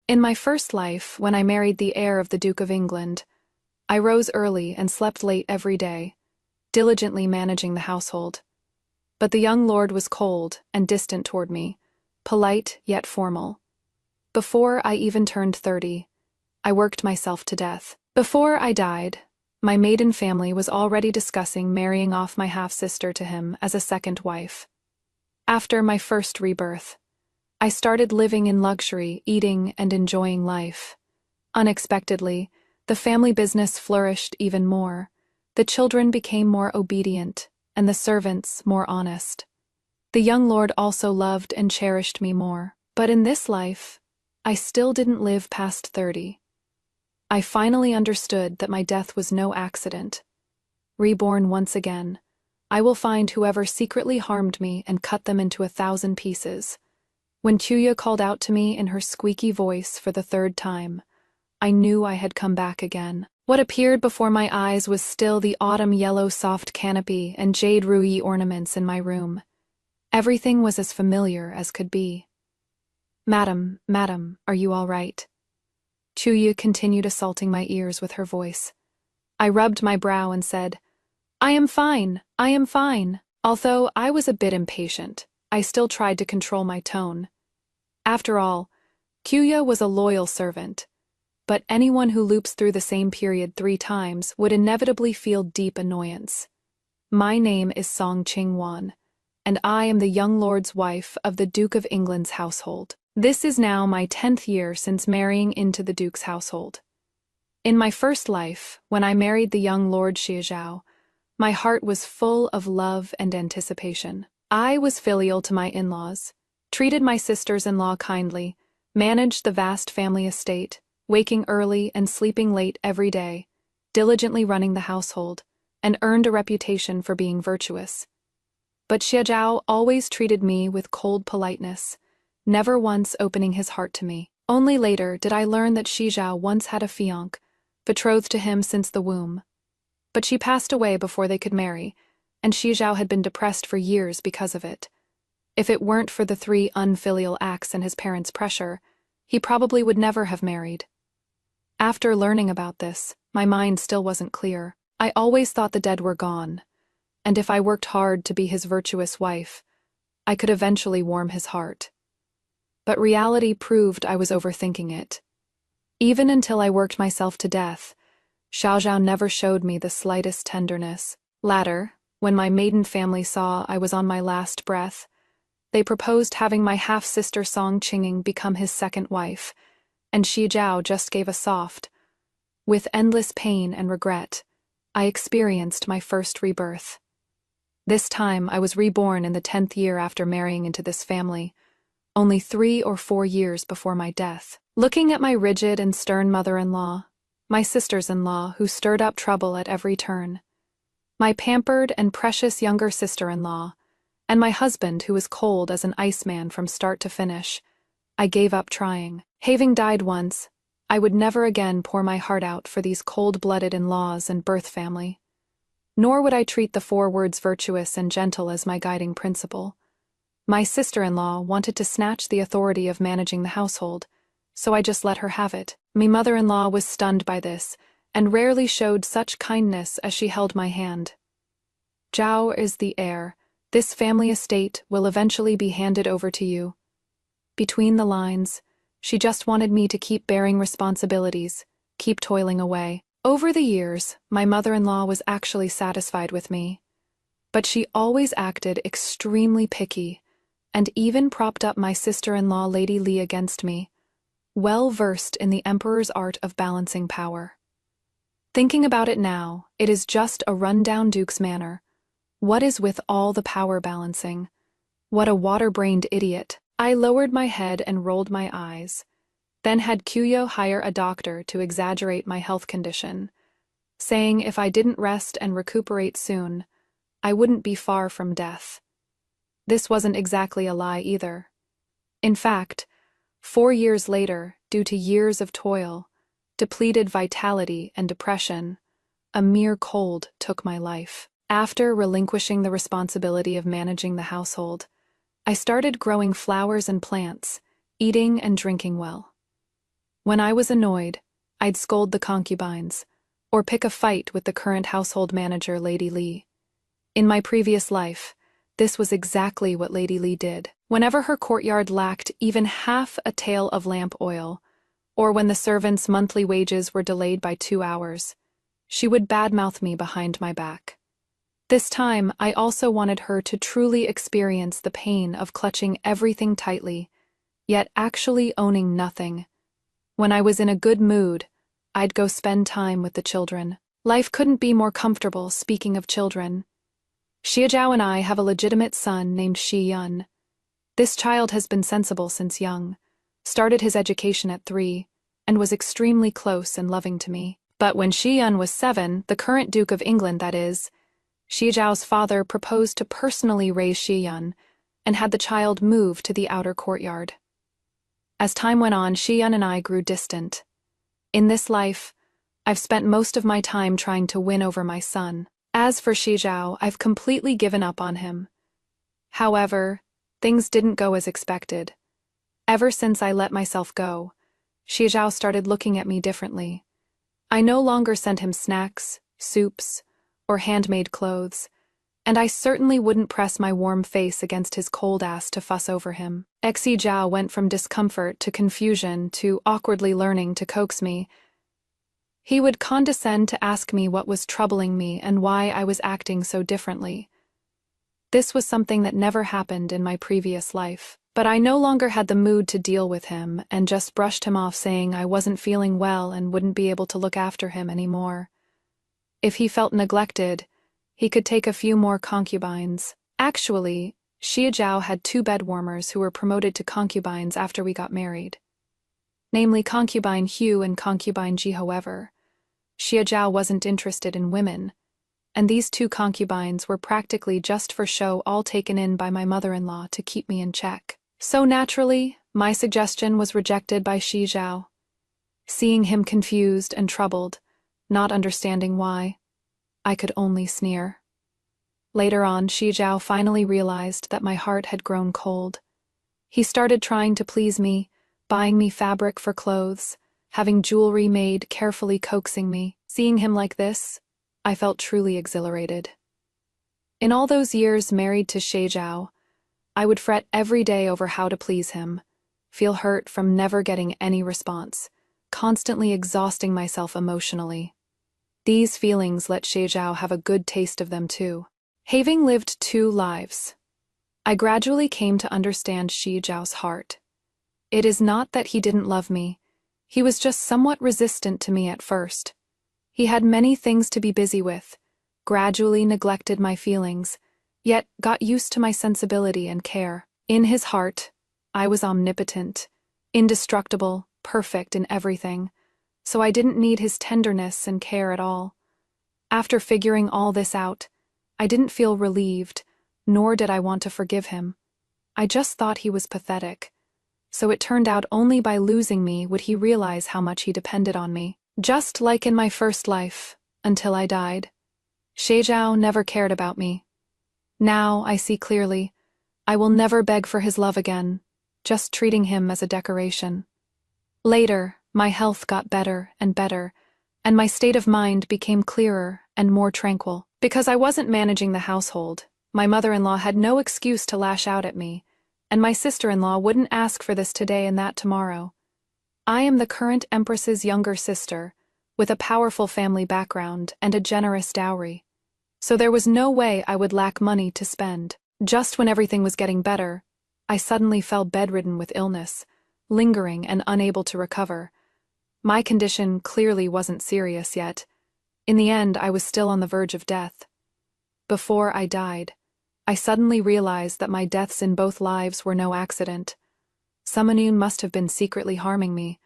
In my first life, when I married the heir of the Duke of England, I rose early and slept late every day, diligently managing the household. But the young lord was cold and distant toward me, polite yet formal. Before I even turned 30, I worked myself to death. Before I died, my maiden family was already discussing marrying off my half-sister to him as a second wife. After my first rebirth, I started living in luxury, eating and enjoying life. Unexpectedly, the family business flourished even more. The children became more obedient, and the servants more honest. The young lord also loved and cherished me more. But in this life, I still didn't live past 30. I finally understood that my death was no accident. Reborn once again, I will find whoever secretly harmed me and cut them into 1,000 pieces. When Chuya called out to me in her squeaky voice for the third time, I knew I had come back again. What appeared before my eyes was still the autumn yellow soft canopy and jade ruby ornaments in my room. Everything was as familiar as could be. Madam, are you all right? Chuya continued assaulting my ears with her voice. I rubbed my brow and said, I am fine. Although I was a bit impatient, I still tried to control my tone. After all, Chuya was a loyal servant, but anyone who loops through the same period 3 times would inevitably feel deep annoyance. My name is Song Ching-wan, and I am the young lord's wife of the Duke of England's household. This is now my 10th year since marrying into the Duke's household. In my first life, when I married the young Lord Xiaozhao, my heart was full of love and anticipation. I was filial to my in-laws, treated my sisters-in-law kindly, managed the vast family estate, waking early and sleeping late every day, diligently running the household, and earned a reputation for being virtuous. But Xiaozhao always treated me with cold politeness, never once opening his heart to me. Only later did I learn that Xiaozhao once had a fiancée, betrothed to him since the womb. But she passed away before they could marry, and Xiaozhao had been depressed for years because of it. If it weren't for the 3 unfilial acts and his parents' pressure, he probably would never have married. After learning about this, my mind still wasn't clear. I always thought the dead were gone, and if I worked hard to be his virtuous wife, I could eventually warm his heart. But reality proved I was overthinking it. Even until I worked myself to death, Xiaozhao never showed me the slightest tenderness. Later, when my maiden family saw I was on my last breath, they proposed having my half-sister Song Qinging become his second wife, and Xiaozhao just gave a soft. With endless pain and regret, I experienced my first rebirth. This time I was reborn in the 10th year after marrying into this family, only 3 or 4 years before my death. Looking at my rigid and stern mother-in-law, my sisters-in-law who stirred up trouble at every turn, my pampered and precious younger sister-in-law, and my husband who was cold as an iceman from start to finish, I gave up trying. Having died once, I would never again pour my heart out for these cold-blooded in-laws and birth family. Nor would I treat the 4 words virtuous and gentle as my guiding principle. My sister-in-law wanted to snatch the authority of managing the household, so I just let her have it. My mother-in-law was stunned by this, and rarely showed such kindness as she held my hand. Zhao is the heir. This family estate will eventually be handed over to you. Between the lines, she just wanted me to keep bearing responsibilities, keep toiling away. Over the years, my mother-in-law was actually satisfied with me, but she always acted extremely picky, and even propped up my sister-in-law Lady Li against me, well versed in the emperor's art of balancing power. Thinking about it now, it is just a run-down duke's manner. What is with all the power balancing? What a water-brained idiot. I lowered my head and rolled my eyes, then had Kuyo hire a doctor to exaggerate my health condition, saying if I didn't rest and recuperate soon, I wouldn't be far from death. This wasn't exactly a lie either. In fact, 4 years later, due to years of toil, depleted vitality and depression, a mere cold took my life. After relinquishing the responsibility of managing the household, I started growing flowers and plants, eating and drinking well. When I was annoyed, I'd scold the concubines, or pick a fight with the current household manager, Lady Li. In my previous life, this was exactly what Lady Li did. Whenever her courtyard lacked even half a tail of lamp oil, or when the servants' monthly wages were delayed by 2 hours, she would badmouth me behind my back. This time, I also wanted her to truly experience the pain of clutching everything tightly, yet actually owning nothing. When I was in a good mood, I'd go spend time with the children. Life couldn't be more comfortable, speaking of children. Xiaozhao and I have a legitimate son named Shi Yun. This child has been sensible since young, started his education at 3, and was extremely close and loving to me. But when Shi Yun was 7, the current Duke of England, that is, Xiaozhao's father proposed to personally raise Shi Yun and had the child move to the outer courtyard. As time went on, Shi Yun and I grew distant. In this life, I've spent most of my time trying to win over my son. As for Xiaozhao, I've completely given up on him. However, things didn't go as expected. Ever since I let myself go, Xiaozhao started looking at me differently. I no longer sent him snacks, soups, or handmade clothes, and I certainly wouldn't press my warm face against his cold ass to fuss over him. Xiaozhao went from discomfort to confusion to awkwardly learning to coax me. He would condescend to ask me what was troubling me and why I was acting so differently. This was something that never happened in my previous life, but I no longer had the mood to deal with him and just brushed him off, saying I wasn't feeling well and wouldn't be able to look after him anymore. If he felt neglected, he could take a few more concubines. Actually, Xiaozhao had 2 bedwarmers who were promoted to concubines after we got married. Namely concubine Hugh and concubine Ji. However, Xiaozhao wasn't interested in women, and these 2 concubines were practically just for show, all taken in by my mother-in-law to keep me in check. So naturally, my suggestion was rejected by Xiaozhao. Seeing him confused and troubled, not understanding why, I could only sneer. Later on, Xiaozhao finally realized that my heart had grown cold. He started trying to please me, buying me fabric for clothes, having jewelry made, carefully coaxing me. Seeing him like this, I felt truly exhilarated. In all those years married to Xiaozhao, I would fret every day over how to please him, feel hurt from never getting any response, constantly exhausting myself emotionally. These feelings let Xiaozhao have a good taste of them too. Having lived 2 lives, I gradually came to understand Xiaozhao's heart. It is not that he didn't love me, he was just somewhat resistant to me at first. He had many things to be busy with, gradually neglected my feelings, yet got used to my sensibility and care. In his heart, I was omnipotent, indestructible, perfect in everything, so I didn't need his tenderness and care at all. After figuring all this out, I didn't feel relieved, nor did I want to forgive him. I just thought he was pathetic. So it turned out only by losing me would he realize how much he depended on me. Just like in my first life, until I died, Xiaozhao never cared about me. Now I see clearly, I will never beg for his love again, just treating him as a decoration. Later, my health got better, and my state of mind became clearer and more tranquil. Because I wasn't managing the household, my mother-in-law had no excuse to lash out at me, and my sister-in-law wouldn't ask for this today and that tomorrow. I am the current empress's younger sister, with a powerful family background and a generous dowry. So there was no way I would lack money to spend. Just when everything was getting better, I suddenly fell bedridden with illness, lingering and unable to recover. My condition clearly wasn't serious yet. In the end, I was still on the verge of death. Before I died, I suddenly realized that my deaths in both lives were no accident. Someone must have been secretly harming me.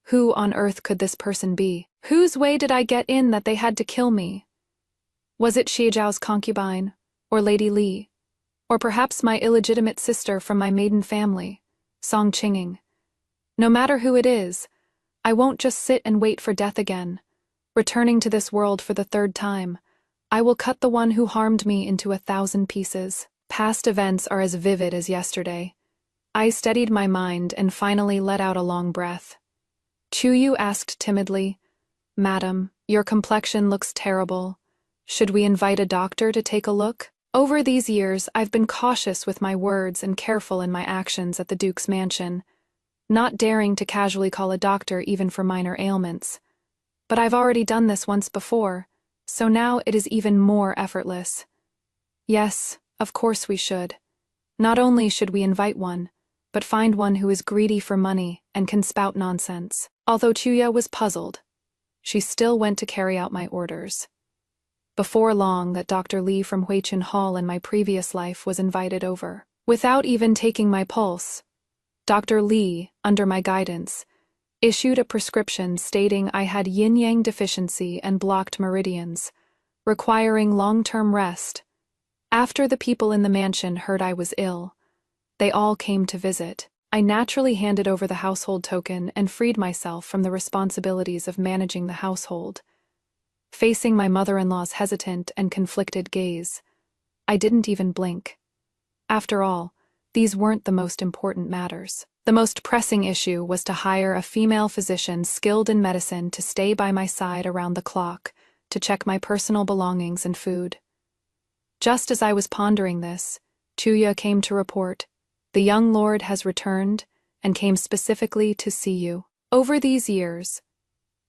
Who on earth could this person be? Whose way did I get in that they had to kill me? Was it Xiaozhao's concubine, or Lady Li, or perhaps my illegitimate sister from my maiden family, Song Qinging? No matter who it is, I won't just sit and wait for death again. Returning to this world for the 3rd time, I will cut the one who harmed me into 1,000 pieces. Past events are as vivid as yesterday. I steadied my mind and finally let out a long breath. Chuyu asked timidly. Madam, your complexion looks terrible. Should we invite a doctor to take a look? Over these years, I've been cautious with my words and careful in my actions at the Duke's mansion, not daring to casually call a doctor even for minor ailments. But I've already done this once before, so now it is even more effortless. Yes, of course we should. Not only should we invite one, but find one who is greedy for money and can spout nonsense. Although Chuya was puzzled, she still went to carry out my orders. Before long, that Dr. Lee from Huichun Hall in my previous life was invited over. Without even taking my pulse, Dr. Lee, under my guidance, issued a prescription stating I had yin-yang deficiency and blocked meridians, requiring long-term rest. After the people in the mansion heard I was ill, they all came to visit. I naturally handed over the household token and freed myself from the responsibilities of managing the household. Facing my mother-in-law's hesitant and conflicted gaze, I didn't even blink. After all, these weren't the most important matters. The most pressing issue was to hire a female physician skilled in medicine to stay by my side around the clock, to check my personal belongings and food. Just as I was pondering this, Chuya came to report, "The young lord has returned and came specifically to see you." Over these years,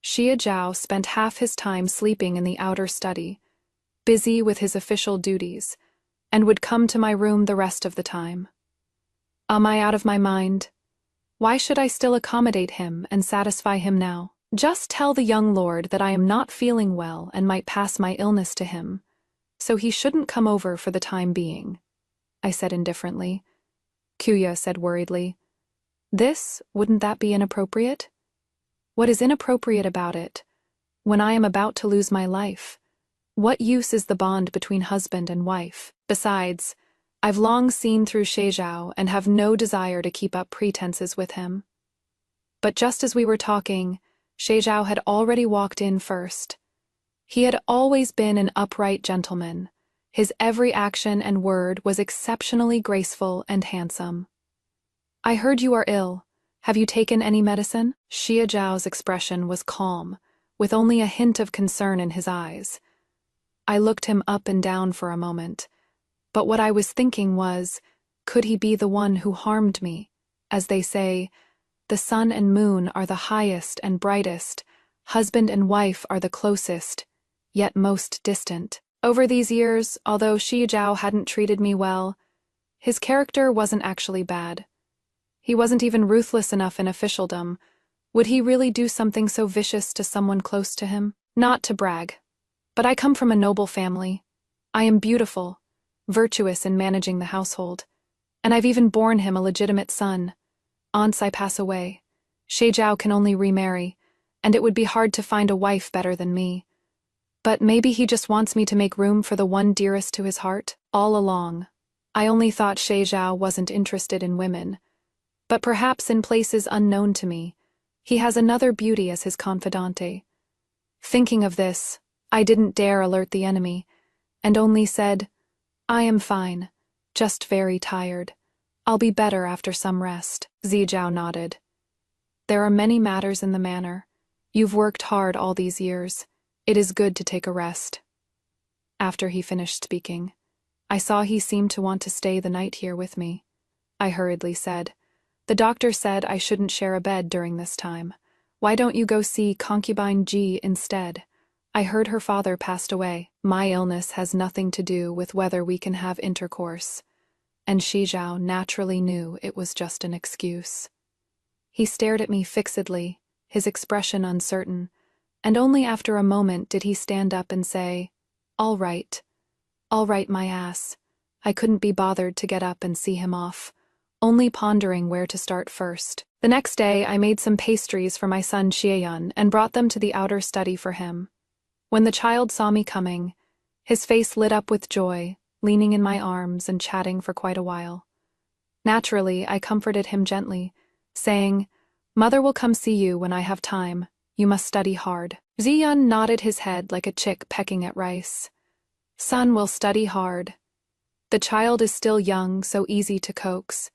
Xie Zhao spent half his time sleeping in the outer study, busy with his official duties, and would come to my room the rest of the time. Am I out of my mind? Why should I still accommodate him and satisfy him now? Just tell the young lord that I am not feeling well and might pass my illness to him, so he shouldn't come over for the time being, I said indifferently. Chuya said worriedly, Wouldn't that be inappropriate? What is inappropriate about it? When I am about to lose my life, what use is the bond between husband and wife? Besides, I've long seen through Xie Zhao and have no desire to keep up pretenses with him. But just as we were talking, Xie Zhao had already walked in first. He had always been an upright gentleman. His every action and word was exceptionally graceful and handsome. I heard you are ill. Have you taken any medicine? Xie Zhao's expression was calm, with only a hint of concern in his eyes. I looked him up and down for a moment, but what I was thinking was, could he be the one who harmed me? As they say, the sun and moon are the highest and brightest, husband and wife are the closest, yet most distant. Over these years, although Xie Zhao hadn't treated me well, his character wasn't actually bad. He wasn't even ruthless enough in officialdom. Would he really do something so vicious to someone close to him? Not to brag, but I come from a noble family. I am beautiful, virtuous in managing the household, and I've even borne him a legitimate son. Once I pass away, Xie Zhao can only remarry, and it would be hard to find a wife better than me. But maybe he just wants me to make room for the one dearest to his heart. All along, I only thought Xie Zhao wasn't interested in women, but perhaps in places unknown to me, he has another beauty as his confidante. Thinking of this, I didn't dare alert the enemy, and only said, I am fine, just very tired. I'll be better after some rest. Xie Zhao nodded. There are many matters in the manor. You've worked hard all these years. It is good to take a rest. After he finished speaking, I saw he seemed to want to stay the night here with me. I hurriedly said, The doctor said I shouldn't share a bed during this time. Why don't you go see concubine Ji instead? I heard her father passed away. My illness has nothing to do with whether we can have intercourse. And Xie Zhao naturally knew it was just an excuse. He stared at me fixedly, his expression uncertain, and only after a moment did he stand up and say, All right, my ass. I couldn't be bothered to get up and see him off, only pondering where to start first. The next day I made some pastries for my son Xieyun and brought them to the outer study for him. When the child saw me coming, his face lit up with joy, leaning in my arms and chatting for quite a while. Naturally, I comforted him gently, saying, Mother will come see you when I have time. You must study hard. Ziyun nodded his head like a chick pecking at rice. Son will study hard. The child is still young, so easy to coax.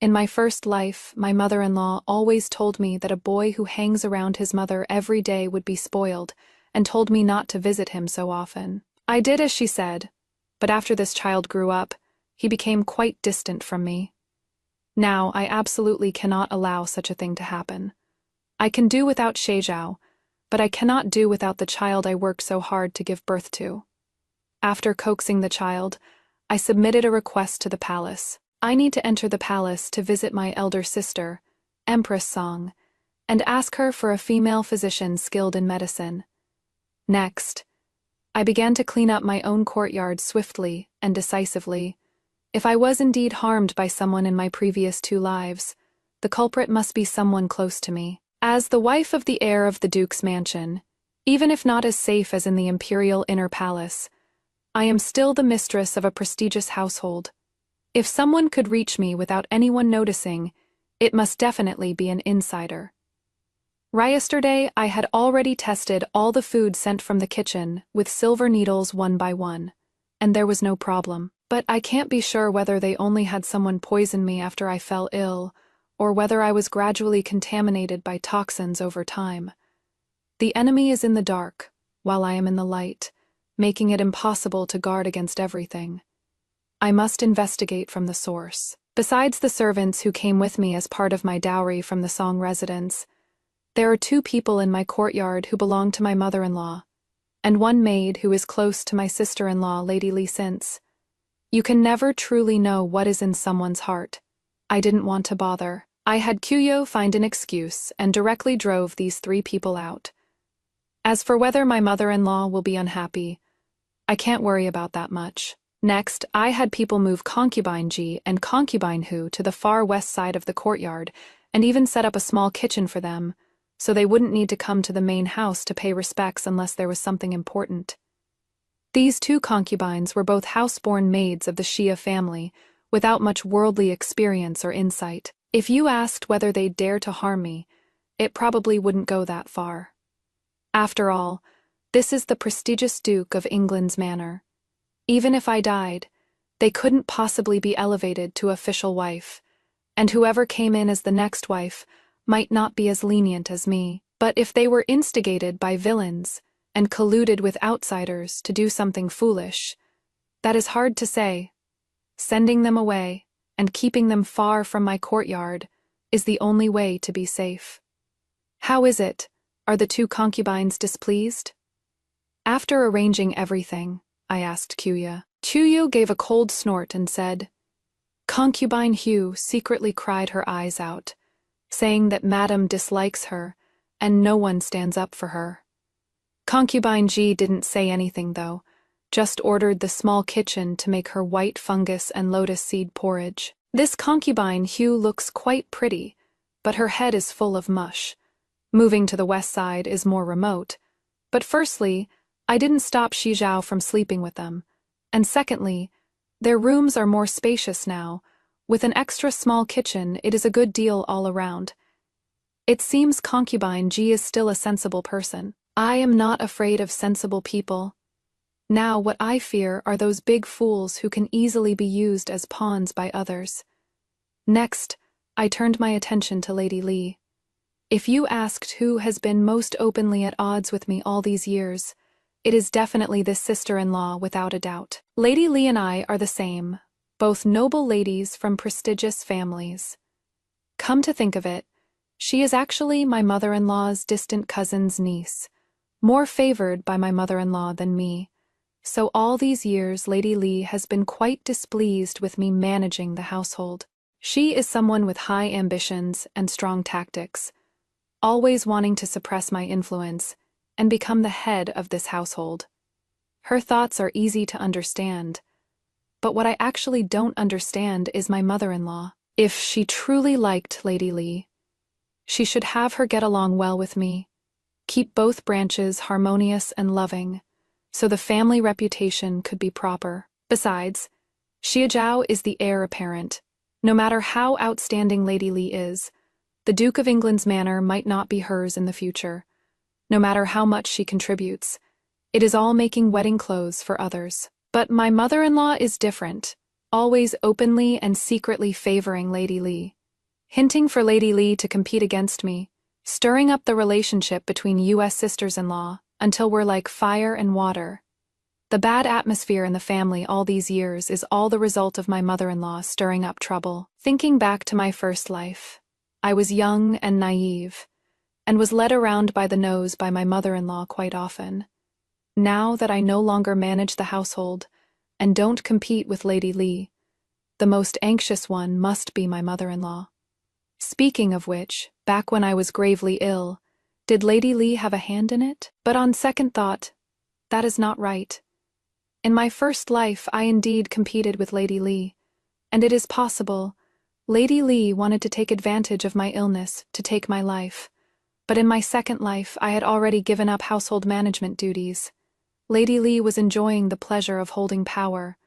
In my first life, my mother-in-law always told me that a boy who hangs around his mother every day would be spoiled, and told me not to visit him so often. I did as she said, but after this child grew up, he became quite distant from me. Now, I absolutely cannot allow such a thing to happen. I can do without Shizhao, but I cannot do without the child I worked so hard to give birth to. After coaxing the child, I submitted a request to the palace. I need to enter the palace to visit my elder sister, Empress Song, and ask her for a female physician skilled in medicine. Next, I began to clean up my own courtyard swiftly and decisively. If I was indeed harmed by someone in my previous 2 lives, the culprit must be someone close to me. As the wife of the heir of the Duke's mansion, even if not as safe as in the imperial inner palace, I am still the mistress of a prestigious household. If someone could reach me without anyone noticing, it must definitely be an insider. Yesterday, I had already tested all the food sent from the kitchen with silver needles one by one, and there was no problem. But I can't be sure whether they only had someone poison me after I fell ill, or whether I was gradually contaminated by toxins over time. The enemy is in the dark, while I am in the light, making it impossible to guard against everything. I must investigate from the source. Besides the servants who came with me as part of my dowry from the Song residence, there are 2 people in my courtyard who belong to my mother-in-law, and 1 maid who is close to my sister-in-law, Lady Li Since. You can never truly know what is in someone's heart. I didn't want to bother. I had Kuyo find an excuse and directly drove these 3 people out. As for whether my mother-in-law will be unhappy, I can't worry about that much. Next, I had people move Concubine Ji and Concubine Hu to the far west side of the courtyard and even set up a small kitchen for them, so they wouldn't need to come to the main house to pay respects unless there was something important. These 2 concubines were both house-born maids of the Xia family, without much worldly experience or insight. If you asked whether they'd dare to harm me, it probably wouldn't go that far. After all, this is the prestigious Duke of England's manor. Even if I died, they couldn't possibly be elevated to official wife, and whoever came in as the next wife might not be as lenient as me. But if they were instigated by villains and colluded with outsiders to do something foolish, that is hard to say. Sending them away and keeping them far from my courtyard is the only way to be safe. How is it? Are the 2 concubines displeased? After arranging everything, I asked Kuya. Chuyu gave a cold snort and said, Concubine Hu secretly cried her eyes out, saying that Madam dislikes her and no one stands up for her. Concubine Ji didn't say anything though, just ordered the small kitchen to make her white fungus and lotus seed porridge. This concubine Hu looks quite pretty, but her head is full of mush. Moving to the west side is more remote, but firstly, I didn't stop Shizhao from sleeping with them, and secondly, their rooms are more spacious now. With an extra small kitchen, it is a good deal all around. It seems Concubine Ji is still a sensible person. I am not afraid of sensible people. Now what I fear are those big fools who can easily be used as pawns by others. Next, I turned my attention to Lady Li. If you asked who has been most openly at odds with me all these years, it is definitely this sister-in-law without a doubt. Lady Li and I are the same, both noble ladies from prestigious families. Come to think of it, she is actually my mother-in-law's distant cousin's niece, more favored by my mother-in-law than me. So all these years Lady Li has been quite displeased with me managing the household. She is someone with high ambitions and strong tactics, always wanting to suppress my influence and become the head of this household. Her thoughts are easy to understand, but what I actually don't understand is my mother-in-law. If she truly liked Lady Li, she should have her get along well with me, keep both branches harmonious and loving, so the family reputation could be proper. Besides, Xia Zhao is the heir apparent. No matter how outstanding Lady Li is, the Duke of England's manor might not be hers in the future. No matter how much she contributes, it is all making wedding clothes for others. But my mother-in-law is different. always openly and secretly favoring Lady Li, hinting for Lady Li to compete against me, stirring up the relationship between U.S. sisters-in-law until we're like fire and water. The bad atmosphere in the family all these years is all the result of my mother-in-law stirring up trouble. Thinking back to my first life, I was young and naive, and was led around by the nose by my mother-in-law quite often. Now that I no longer manage the household and don't compete with Lady Li, the most anxious one must be my mother-in-law. Speaking of which, back when I was gravely ill, did Lady Li have a hand in it? But on second thought, that is not right. In my first life, I indeed competed with Lady Li, and it is possible Lady Li wanted to take advantage of my illness to take my life. But in my second life, I had already given up household management duties. Lady Li was enjoying the pleasure of holding power.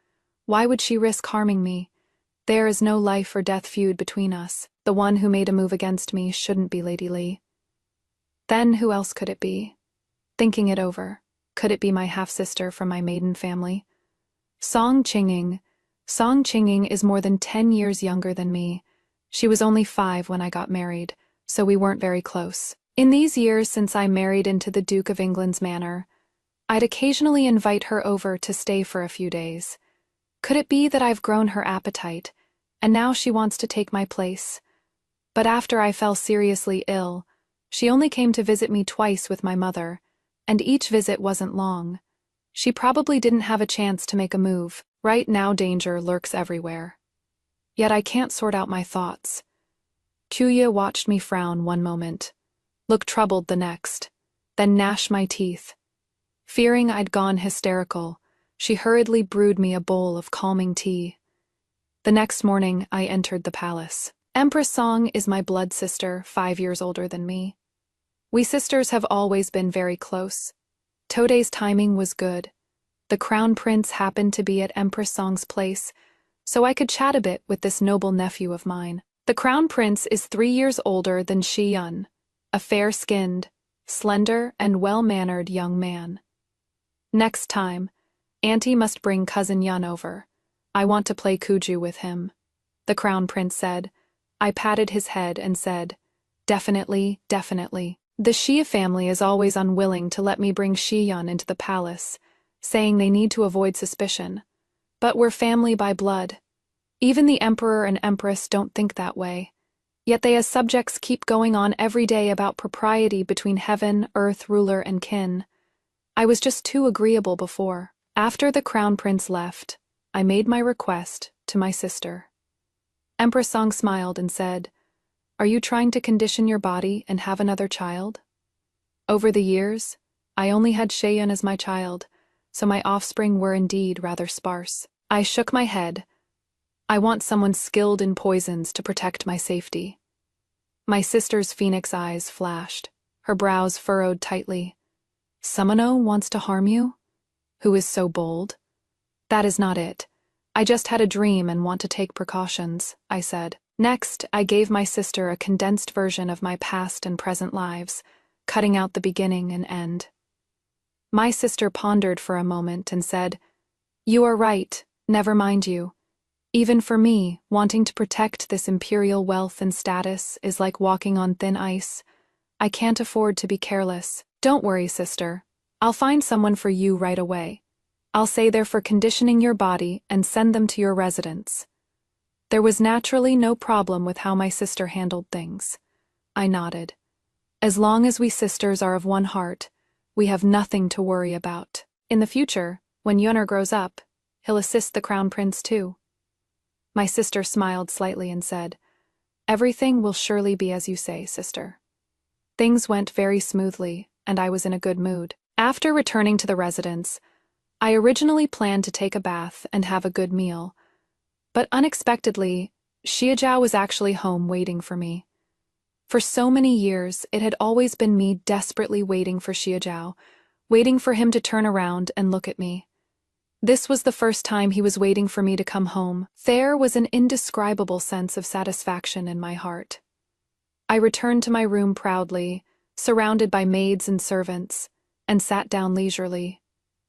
Why would she risk harming me? There is no life or death feud between us. The one who made a move against me shouldn't be Lady Li. Then who else could it be? Thinking it over, could it be my half-sister from my maiden family? Song Qingying. Song Qingying is more than 10 years younger than me. She was only 5 when I got married, so we weren't very close. In these years since I married into the Duke of England's manor, I'd occasionally invite her over to stay for a few days. Could it be that I've grown her appetite, and now she wants to take my place? But after I fell seriously ill, she only came to visit me twice with my mother, and each visit wasn't long. She probably didn't have a chance to make a move. Right now danger lurks everywhere. Yet I can't sort out my thoughts. Kuya watched me frown one moment, look troubled the next, then gnash my teeth. Fearing I'd gone hysterical, she hurriedly brewed me a bowl of calming tea. The next morning, I entered the palace. Empress Song is my blood sister, 5 years older than me. We sisters have always been very close. Today's timing was good. The crown prince happened to be at Empress Song's place, so I could chat a bit with this noble nephew of mine. The crown prince is 3 years older than Shi Yun, a fair-skinned, slender, and well-mannered young man. Next time, Auntie must bring cousin Yun over. I want to play Kuju with him, the crown prince said. I patted his head and said, definitely, definitely. The Xia family is always unwilling to let me bring Shi Yun into the palace, saying they need to avoid suspicion. But we're family by blood. Even the emperor and empress don't think that way. Yet they as subjects keep going on every day about propriety between heaven, earth, ruler, and kin. I was just too agreeable before. After the crown prince left, I made my request to my sister. Empress Song smiled and said, "Are you trying to condition your body and have another child?" Over the years, I only had Sheyun as my child, so my offspring were indeed rather sparse. I shook my head. I want someone skilled in poisons to protect my safety. My sister's phoenix eyes flashed, her brows furrowed tightly. Summono wants to harm you? Who is so bold? That is not it. I just had a dream and want to take precautions, I said. Next, I gave my sister a condensed version of my past and present lives, cutting out the beginning and end. My sister pondered for a moment and said, "You are right, never mind you. Even for me, wanting to protect this imperial wealth and status is like walking on thin ice. I can't afford to be careless. Don't worry, sister. I'll find someone for you right away. I'll say they're for conditioning your body and send them to your residence." There was naturally no problem with how my sister handled things. I nodded. As long as we sisters are of one heart, we have nothing to worry about. In the future, when Yunner grows up, he'll assist the crown prince too. My sister smiled slightly and said, "Everything will surely be as you say, sister." Things went very smoothly, and I was in a good mood. After returning to the residence, I originally planned to take a bath and have a good meal, but unexpectedly, Xiaozhao was actually home waiting for me. For so many years, it had always been me desperately waiting for Xiaozhao, waiting for him to turn around and look at me. This was the first time he was waiting for me to come home. There was an indescribable sense of satisfaction in my heart. I returned to my room proudly, surrounded by maids and servants, and sat down leisurely.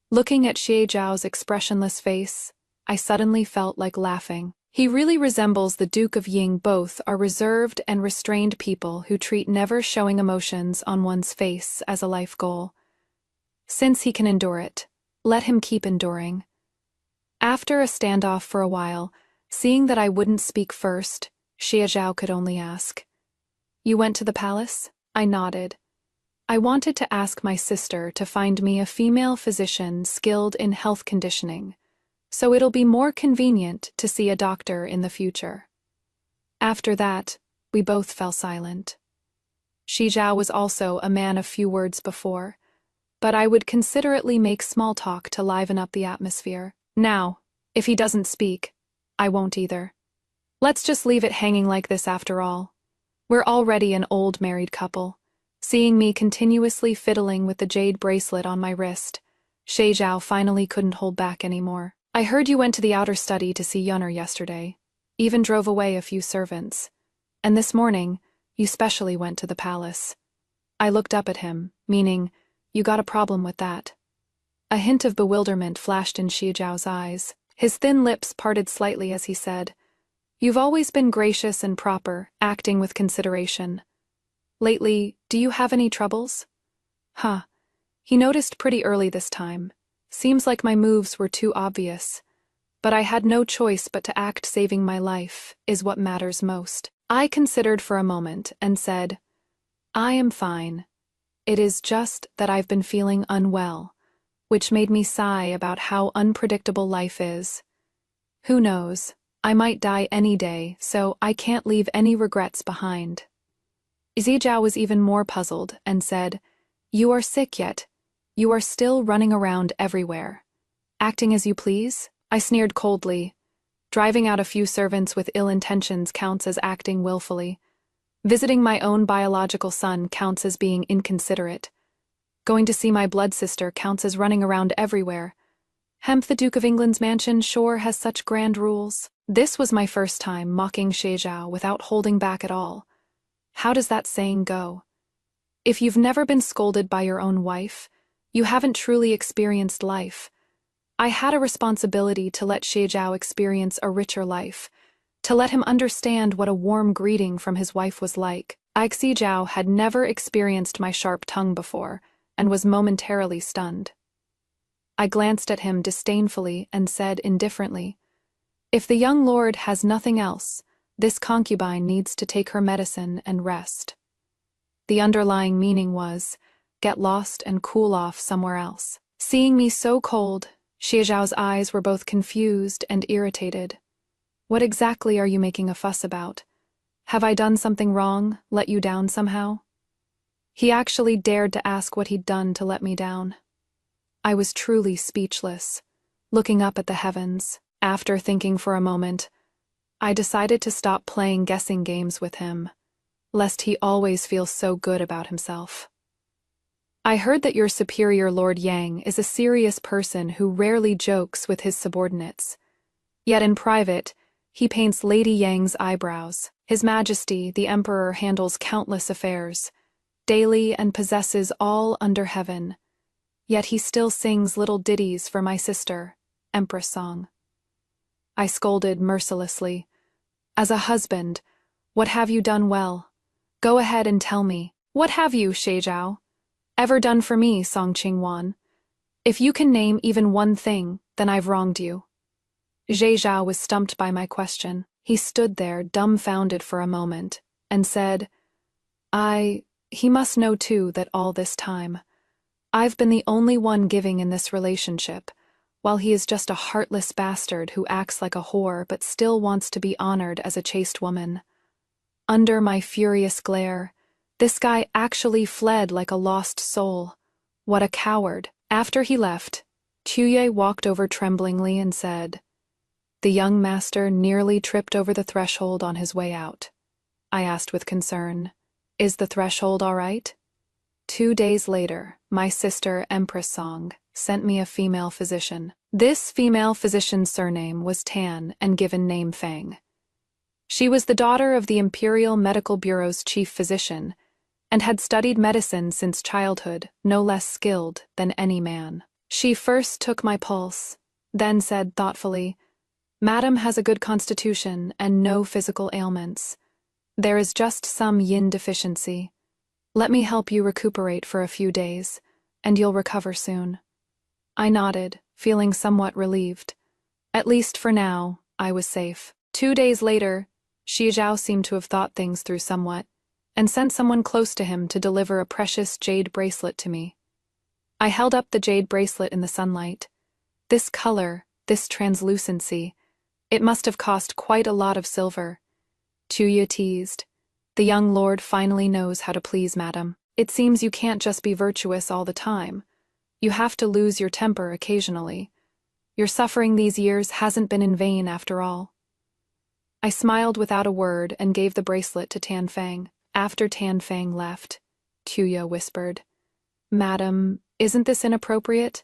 Looking at Xiaozhao's expressionless face, I suddenly felt like laughing. He really resembles the Duke of Ying. Both are reserved and restrained people who treat never showing emotions on one's face as a life goal. Since he can endure it, let him keep enduring. After a standoff for a while, seeing that I wouldn't speak first, Xie Zhao could only ask, "You went to the palace?" I nodded. I wanted to ask my sister to find me a female physician skilled in health conditioning, so it'll be more convenient to see a doctor in the future. After that, we both fell silent. Xie Zhao was also a man of few words before, but I would considerately make small talk to liven up the atmosphere. Now, if he doesn't speak, I won't either. Let's just leave it hanging like this after all. We're already an old married couple. Seeing me continuously fiddling with the jade bracelet on my wrist, Xie Zhao finally couldn't hold back anymore. "I heard you went to the outer study to see Yunner yesterday, even drove away a few servants. And this morning, you specially went to the palace." I looked up at him, meaning, "You got a problem with that?" A hint of bewilderment flashed in Xie Zhao's eyes. His thin lips parted slightly as he said, "You've always been gracious and proper, acting with consideration. Lately, do you have any troubles?" Huh. He noticed pretty early this time. Seems like my moves were too obvious. But I had no choice but to act. Saving my life is what matters most. I considered for a moment and said, "I am fine. It is just that I've been feeling unwell," which made me sigh about how unpredictable life is. Who knows, I might die any day, so I can't leave any regrets behind. Xie Zhao was even more puzzled and said, "You are sick yet. You are still running around everywhere. Acting as you please?" I sneered coldly. Driving out a few servants with ill intentions counts as acting willfully. Visiting my own biological son counts as being inconsiderate. Going to see my blood sister counts as running around everywhere. The Duke of England's mansion sure has such grand rules. This was my first time mocking Xie Zhao without holding back at all. How does that saying go? If you've never been scolded by your own wife, you haven't truly experienced life. I had a responsibility to let Xie Zhao experience a richer life, to let him understand what a warm greeting from his wife was like. Xie Zhao had never experienced my sharp tongue before, and was momentarily stunned. I glanced at him disdainfully and said indifferently, "If the young lord has nothing else, this concubine needs to take her medicine and rest." The underlying meaning was, get lost and cool off somewhere else. Seeing me so cold, Xie Zhao's eyes were both confused and irritated. "What exactly are you making a fuss about? Have I done something wrong, let you down somehow?" He actually dared to ask what he'd done to let me down. I was truly speechless, looking up at the heavens. After thinking for a moment, I decided to stop playing guessing games with him, lest he always feels so good about himself. "I heard that your superior Lord Yang is a serious person who rarely jokes with his subordinates. Yet in private, he paints Lady Yang's eyebrows. His Majesty, the Emperor, handles countless affairs, daily, and possesses all under heaven. Yet he still sings little ditties for my sister, Empress Song." I scolded mercilessly. "As a husband, what have you done well? Go ahead and tell me. What have you, Xie Zhao, ever done for me, Song Qingwan? If you can name even one thing, then I've wronged you." Xie Zhao was stumped by my question. He stood there, dumbfounded for a moment, and said, He must know too that all this time, I've been the only one giving in this relationship, while he is just a heartless bastard who acts like a whore but still wants to be honored as a chaste woman." Under my furious glare, this guy actually fled like a lost soul. What a coward. After he left, Chuye walked over tremblingly and said, "The young master nearly tripped over the threshold on his way out." I asked with concern, "Is the threshold all right?" 2 days later, my sister, Empress Song, sent me a female physician. This female physician's surname was Tan and given name Fang. She was the daughter of the Imperial Medical Bureau's chief physician, and had studied medicine since childhood, no less skilled than any man. She first took my pulse, then said thoughtfully, Madam has a good constitution and no physical ailments. There is just some yin deficiency. Let me help you recuperate for a few days, and you'll recover soon. I nodded, feeling somewhat relieved. At least for now, I was safe. 2 days later, Xie Zhao seemed to have thought things through somewhat, and sent someone close to him to deliver a precious jade bracelet to me. I held up the jade bracelet in the sunlight. This color, this translucency, it must have cost quite a lot of silver. Chuya teased. The young lord finally knows how to please madam. It seems you can't just be virtuous all the time. You have to lose your temper occasionally. Your suffering these years hasn't been in vain after all. I smiled without a word and gave the bracelet to Tan Fang. After Tan Fang left, Chuya whispered, Madam, isn't this inappropriate?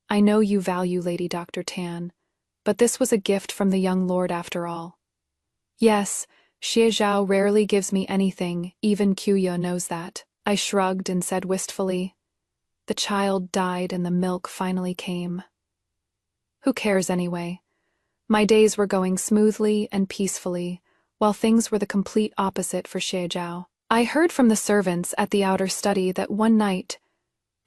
I know you value Lady Dr. Tan, but this was a gift from the young lord after all. Yes, Xie Zhao rarely gives me anything, even Chuya knows that. I shrugged and said wistfully, the child died and the milk finally came. Who cares anyway? My days were going smoothly and peacefully, while things were the complete opposite for Xie Zhao. I heard from the servants at the outer study that one night,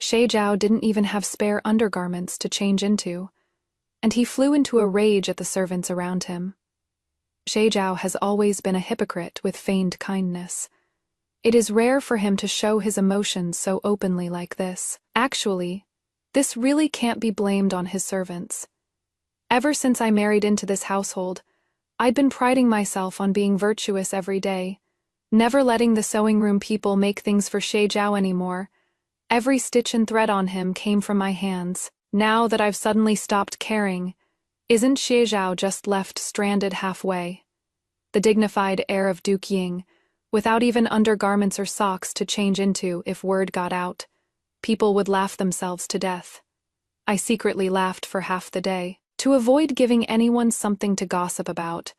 Xie Zhao didn't even have spare undergarments to change into, and he flew into a rage at the servants around him. Xie Zhao has always been a hypocrite with feigned kindness. It is rare for him to show his emotions so openly like this. Actually, this really can't be blamed on his servants. Ever since I married into this household, I'd been priding myself on being virtuous every day, never letting the sewing room people make things for Xie Zhao anymore. Every stitch and thread on him came from my hands. Now that I've suddenly stopped caring, isn't Xie Zhao just left stranded halfway? The dignified air of Duke Ying, without even undergarments or socks to change into if word got out, people would laugh themselves to death. I secretly laughed for half the day. To avoid giving anyone something to gossip about,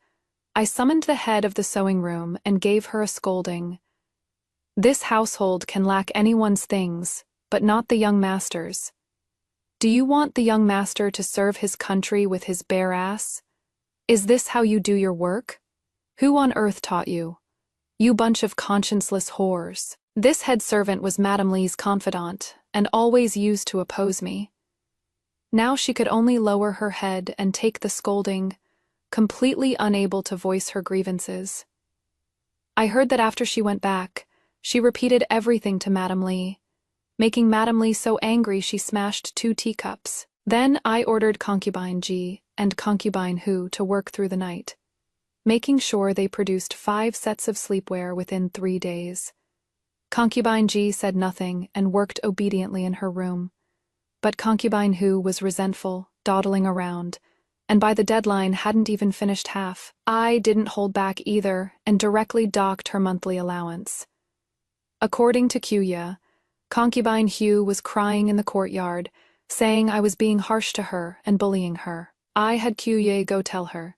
I summoned the head of the sewing room and gave her a scolding. This household can lack anyone's things, but not the young master's. Do you want the young master to serve his country with his bare ass? Is this how you do your work? Who on earth taught you? You bunch of conscienceless whores. This head servant was Madame Li's confidant, and always used to oppose me. Now she could only lower her head and take the scolding, completely unable to voice her grievances. I heard that after she went back, she repeated everything to Madame Li, making Madame Li so angry she smashed 2 teacups. Then I ordered Concubine Ji and Concubine Hu to work through the night, making sure they produced 5 sets of sleepwear within 3 days. Concubine Ji said nothing and worked obediently in her room, but Concubine Hu was resentful, dawdling around, and by the deadline hadn't even finished half. I didn't hold back either and directly docked her monthly allowance. According to Chuya, Concubine Hu was crying in the courtyard, saying I was being harsh to her and bullying her. I had Chuya go tell her.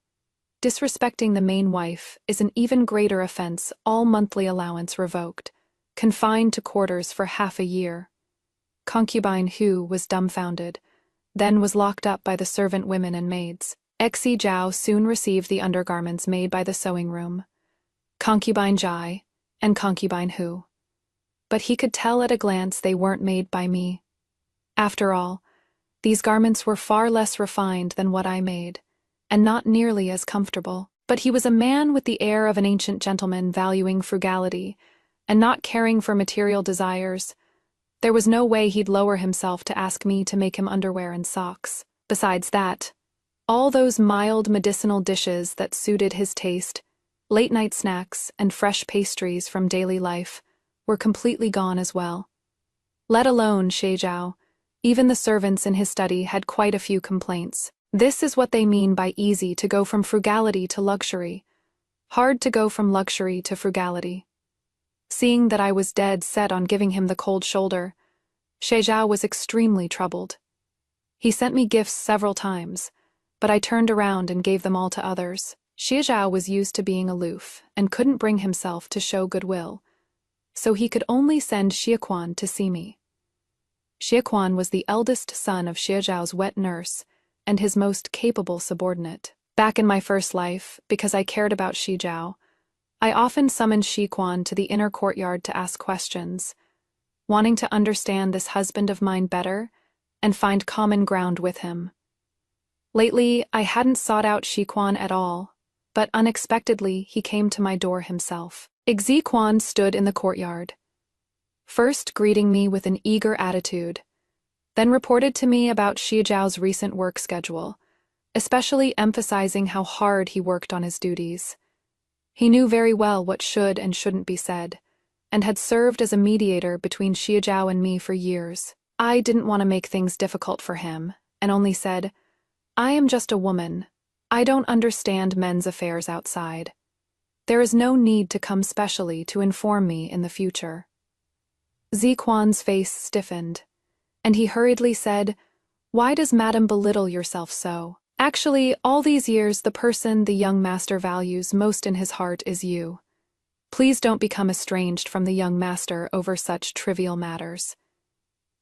Disrespecting the main wife is an even greater offense, all monthly allowance revoked, confined to quarters for half a year. Concubine Hu was dumbfounded, then was locked up by the servant women and maids. Xie Zhao soon received the undergarments made by the sewing room, Concubine Jai, and Concubine Hu. But he could tell at a glance they weren't made by me. After all, these garments were far less refined than what I made, and not nearly as comfortable. But he was a man with the air of an ancient gentleman valuing frugality, and not caring for material desires. There was no way he'd lower himself to ask me to make him underwear and socks. Besides that, all those mild medicinal dishes that suited his taste, late-night snacks and fresh pastries from daily life, were completely gone as well. Let alone Xie Zhao, even the servants in his study had quite a few complaints. This is what they mean by easy to go from frugality to luxury, hard to go from luxury to frugality. Seeing that I was dead set on giving him the cold shoulder, Xie Zhao was extremely troubled. He sent me gifts several times, but I turned around and gave them all to others. Xie Zhao was used to being aloof and couldn't bring himself to show goodwill, so he could only send Xie Quan to see me. Xie Quan was the eldest son of Xie Zhao's wet nurse and his most capable subordinate. Back in my first life, because I cared about Shi Jiao, I often summoned Shi Quan to the inner courtyard to ask questions, wanting to understand this husband of mine better and find common ground with him. Lately, I hadn't sought out Shi Quan at all, but unexpectedly he came to my door himself. Xi Quan stood in the courtyard, first greeting me with an eager attitude, then reported to me about Shi Jiao's recent work schedule, especially emphasizing how hard he worked on his duties. He knew very well what should and shouldn't be said, and had served as a mediator between Shi Jiao and me for years. I didn't want to make things difficult for him, and only said, "I am just a woman. I don't understand men's affairs outside. There is no need to come specially to inform me in the future." Xi Quan's face stiffened, and he hurriedly said, "Why does Madam belittle yourself so? Actually, all these years the person the young master values most in his heart is you. Please don't become estranged from the young master over such trivial matters."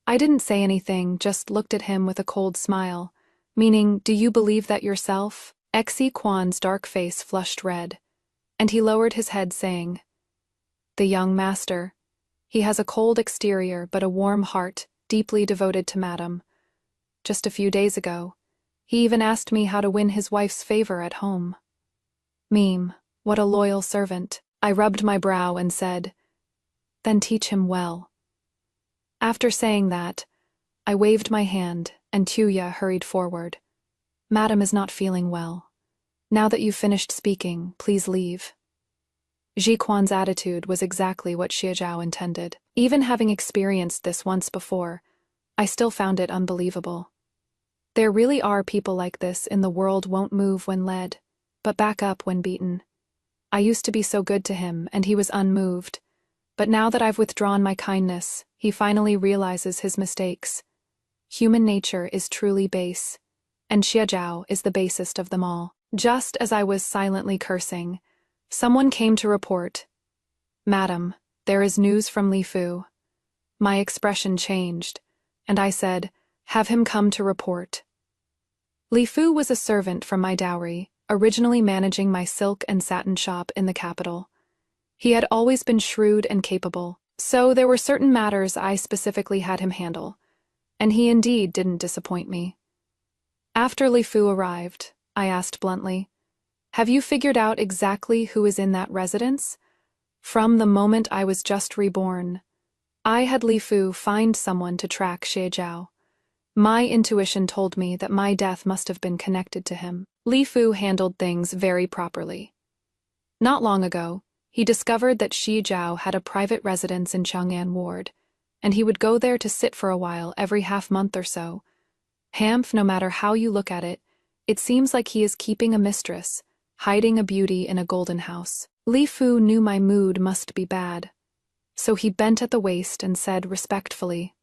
I didn't say anything, just looked at him with a cold smile, meaning, "Do you believe that yourself?" Xi Quan's dark face flushed red, and he lowered his head, saying, "The young master. He has a cold exterior but a warm heart, deeply devoted to Madam. Just a few days ago, he even asked me how to win his wife's favor at home." Meme, what a loyal servant. I rubbed my brow and said, "Then teach him well." After saying that, I waved my hand, and Tuya hurried forward. "Madam is not feeling well. Now that you've finished speaking, please leave." Xi Quan's attitude was exactly what Xie Zhao intended. Even having experienced this once before, I still found it unbelievable. There really are people like this in the world won't move when led, but back up when beaten. I used to be so good to him, and he was unmoved. But now that I've withdrawn my kindness, he finally realizes his mistakes. Human nature is truly base, and Xie Zhao is the basest of them all. Just as I was silently cursing, someone came to report, "Madam, there is news from Li Fu." My expression changed, and I said, "Have him come to report." Li Fu was a servant from my dowry, originally managing my silk and satin shop in the capital. He had always been shrewd and capable, so there were certain matters I specifically had him handle, and he indeed didn't disappoint me. After Li Fu arrived, I asked bluntly, "Have you figured out exactly who is in that residence?" From the moment I was just reborn, I had Li Fu find someone to track Xie Zhao. My intuition told me that my death must have been connected to him. Li Fu handled things very properly. Not long ago, he discovered that Xi Jiao had a private residence in Chang'an Ward, and he would go there to sit for a while every half-month or so. No matter how you look at it, it seems like he is keeping a mistress, hiding a beauty in a golden house. Li Fu knew my mood must be bad, so he bent at the waist and said respectfully,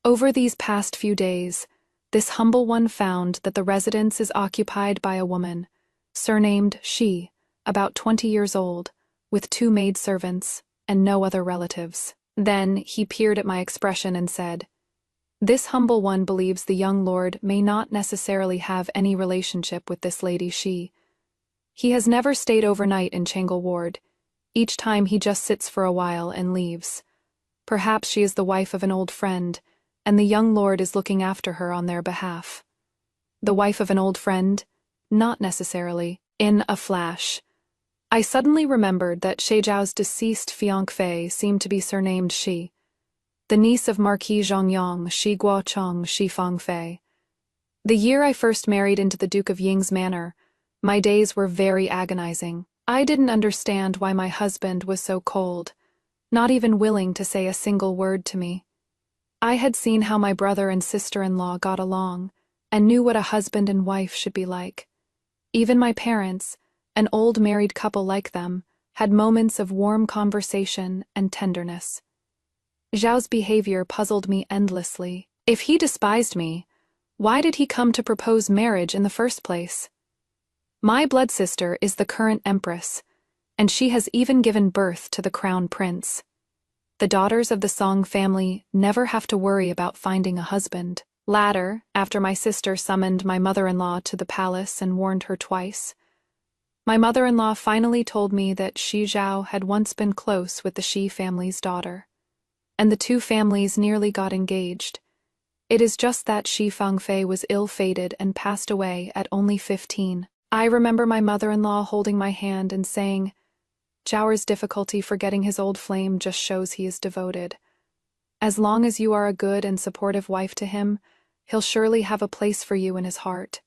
"Over these past few days, this humble one found that the residence is occupied by a woman, surnamed Shi, about 20 years old, with 2 maidservants, and no other relatives." Then he peered at my expression and said, "This humble one believes the young lord may not necessarily have any relationship with this lady Shi. He has never stayed overnight in Changle Ward. Each time he just sits for a while and leaves. Perhaps she is the wife of an old friend, and the young lord is looking after her on their behalf." The wife of an old friend? Not necessarily. In a flash, I suddenly remembered that Xie Zhao's deceased fiancée seemed to be surnamed Shi, the niece of Marquis Zhongyang, Shi Guocheng, Shi Fangfei. The year I first married into the Duke of Ying's manor, my days were very agonizing. I didn't understand why my husband was so cold, not even willing to say a single word to me. I had seen how my brother and sister-in-law got along, and knew what a husband and wife should be like. Even my parents, an old married couple like them, had moments of warm conversation and tenderness. Zhao's behavior puzzled me endlessly. If he despised me, why did he come to propose marriage in the first place? My blood sister is the current empress, and she has even given birth to the crown prince. The daughters of the Song family never have to worry about finding a husband. Later, after my sister summoned my mother-in-law to the palace and warned her twice, my mother-in-law finally told me that Shi Zhao had once been close with the Shi family's daughter, and the two families nearly got engaged. It is just that Shi Fangfei was ill-fated and passed away at only 15. I remember my mother-in-law holding my hand and saying, "Zhao's difficulty forgetting his old flame just shows he is devoted. As long as you are a good and supportive wife to him, he'll surely have a place for you in his heart."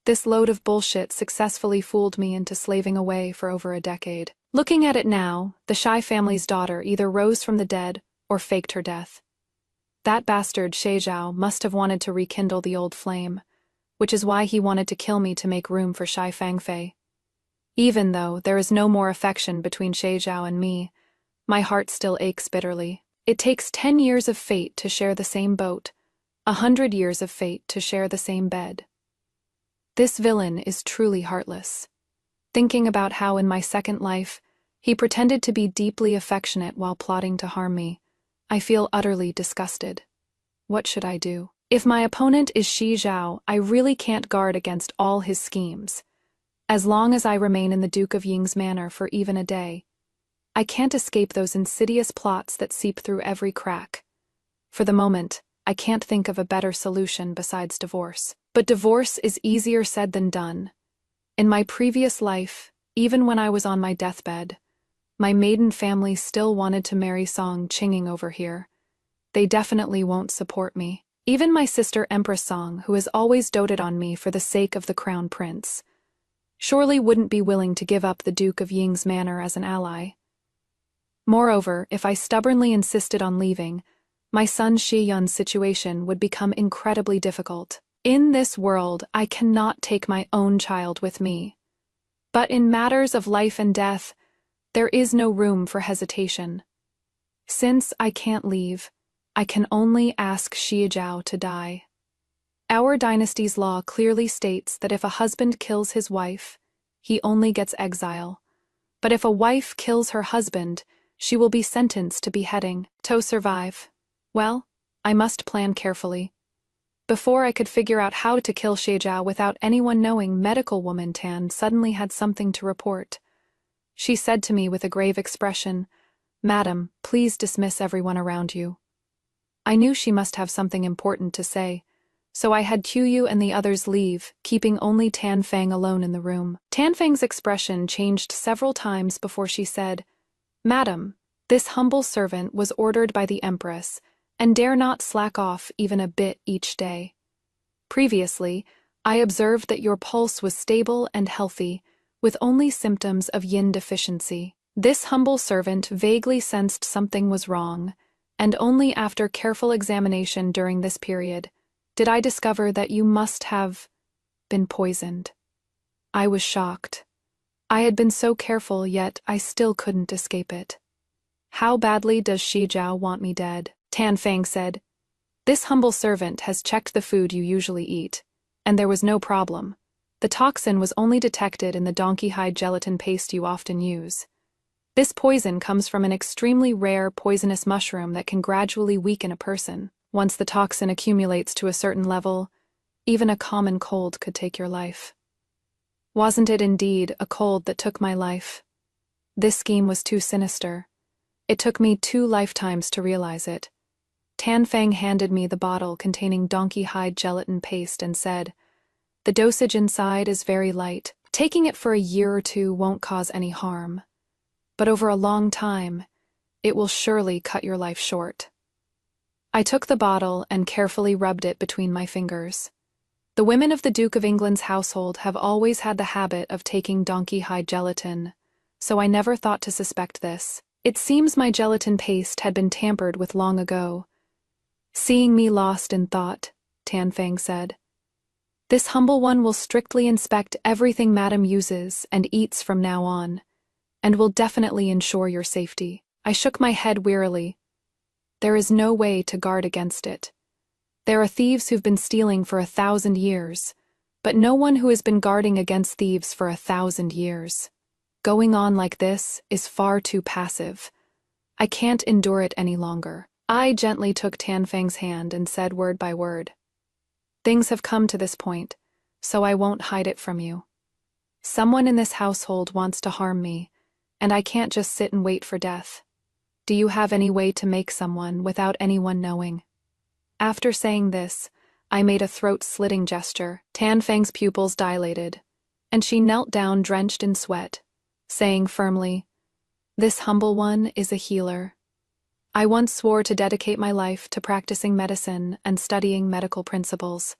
This load of bullshit successfully fooled me into slaving away for over a decade. Looking at it now, the Shai family's daughter either rose from the dead or faked her death. That bastard Shi Zhao must have wanted to rekindle the old flame, which is why he wanted to kill me to make room for Shi Fangfei. Even though there is no more affection between Shi Zhao and me, my heart still aches bitterly. It takes 10 years of fate to share the same boat, 100 years of fate to share the same bed. This villain is truly heartless. Thinking about how in my second life, he pretended to be deeply affectionate while plotting to harm me, I feel utterly disgusted. What should I do? If my opponent is Shi Zhao, I really can't guard against all his schemes. As long as I remain in the Duke of Ying's manor for even a day, I can't escape those insidious plots that seep through every crack. For the moment, I can't think of a better solution besides divorce. But divorce is easier said than done. In my previous life, even when I was on my deathbed, my maiden family still wanted to marry Song Qinging over here. They definitely won't support me. Even my sister Empress Song, who has always doted on me for the sake of the crown prince, surely wouldn't be willing to give up the Duke of Ying's manor as an ally. Moreover, if I stubbornly insisted on leaving, my son Shi Yun's situation would become incredibly difficult. In this world, I cannot take my own child with me. But in matters of life and death, there is no room for hesitation. Since I can't leave, I can only ask Shi Zhao to die. Our dynasty's law clearly states that if a husband kills his wife, he only gets exile. But if a wife kills her husband, she will be sentenced to beheading. To survive, well, I must plan carefully. Before I could figure out how to kill Shi Zhao without anyone knowing, medical woman Tan suddenly had something to report. She said to me with a grave expression, "Madam, please dismiss everyone around you." I knew she must have something important to say, so I had Qiyu and the others leave, keeping only Tan Feng alone in the room. Tan Feng's expression changed several times before she said, "Madam, this humble servant was ordered by the Empress, and dare not slack off even a bit each day. Previously, I observed that your pulse was stable and healthy, with only symptoms of yin deficiency. This humble servant vaguely sensed something was wrong, and only after careful examination during this period did I discover that you must have been poisoned." I was shocked. I had been so careful, yet I still couldn't escape it. "How badly does Shi Zhao want me dead?" Tan Feng said. "This humble servant has checked the food you usually eat, and there was no problem. The toxin was only detected in the donkey hide gelatin paste you often use. This poison comes from an extremely rare poisonous mushroom that can gradually weaken a person. Once the toxin accumulates to a certain level, even a common cold could take your life." Wasn't it indeed a cold that took my life? This scheme was too sinister. It took me 2 lifetimes to realize it. Tan Feng handed me the bottle containing donkey hide gelatin paste and said, "The dosage inside is very light. Taking it for a year or 2 won't cause any harm. But over a long time, it will surely cut your life short." I took the bottle and carefully rubbed it between my fingers. The women of the Duke of England's household have always had the habit of taking donkey hide gelatin, so I never thought to suspect this. It seems my gelatin paste had been tampered with long ago. Seeing me lost in thought, Tan Feng said, "This humble one will strictly inspect everything Madam uses and eats from now on, and will definitely ensure your safety." I shook my head wearily. There is no way to guard against it. There are thieves who've been stealing for 1,000 years, but no one who has been guarding against thieves for 1,000 years. Going on like this is far too passive. I can't endure it any longer. I gently took Tan Feng's hand and said word by word, Things have come to this point, so I won't hide it from you. Someone in this household wants to harm me, and I can't just sit and wait for death. Do you have any way to make someone without anyone knowing?" After saying this, I made a throat-slitting gesture. Tan Fang's pupils dilated, and she knelt down drenched in sweat, saying firmly, "This humble one is a healer. I once swore to dedicate my life to practicing medicine and studying medical principles.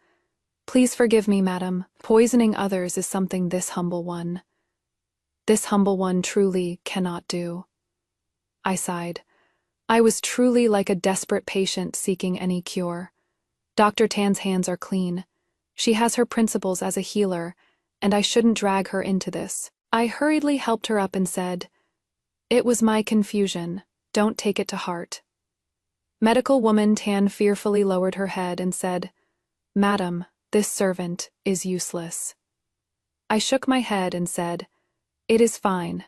Please forgive me, madam. Poisoning others is something this humble one truly cannot do." I sighed. I was truly like a desperate patient seeking any cure. Dr. Tan's hands are clean. She has her principles as a healer, and I shouldn't drag her into this. I hurriedly helped her up and said, "It was my confusion. Don't take it to heart." Medical woman Tan fearfully lowered her head and said, "Madam, this servant is useless." I shook my head and said, "It is fine.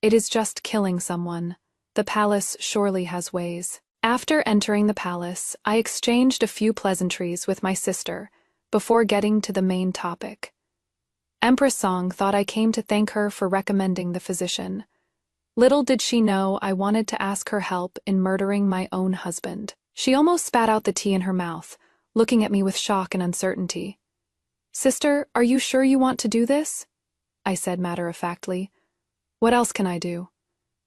It is just killing someone. The palace surely has ways." After entering the palace, I exchanged a few pleasantries with my sister before getting to the main topic. Empress Song thought I came to thank her for recommending the physician. Little did she know I wanted to ask her help in murdering my own husband. She almost spat out the tea in her mouth, looking at me with shock and uncertainty. "Sister, are you sure you want to do this?" I said matter-of-factly. "What else can I do?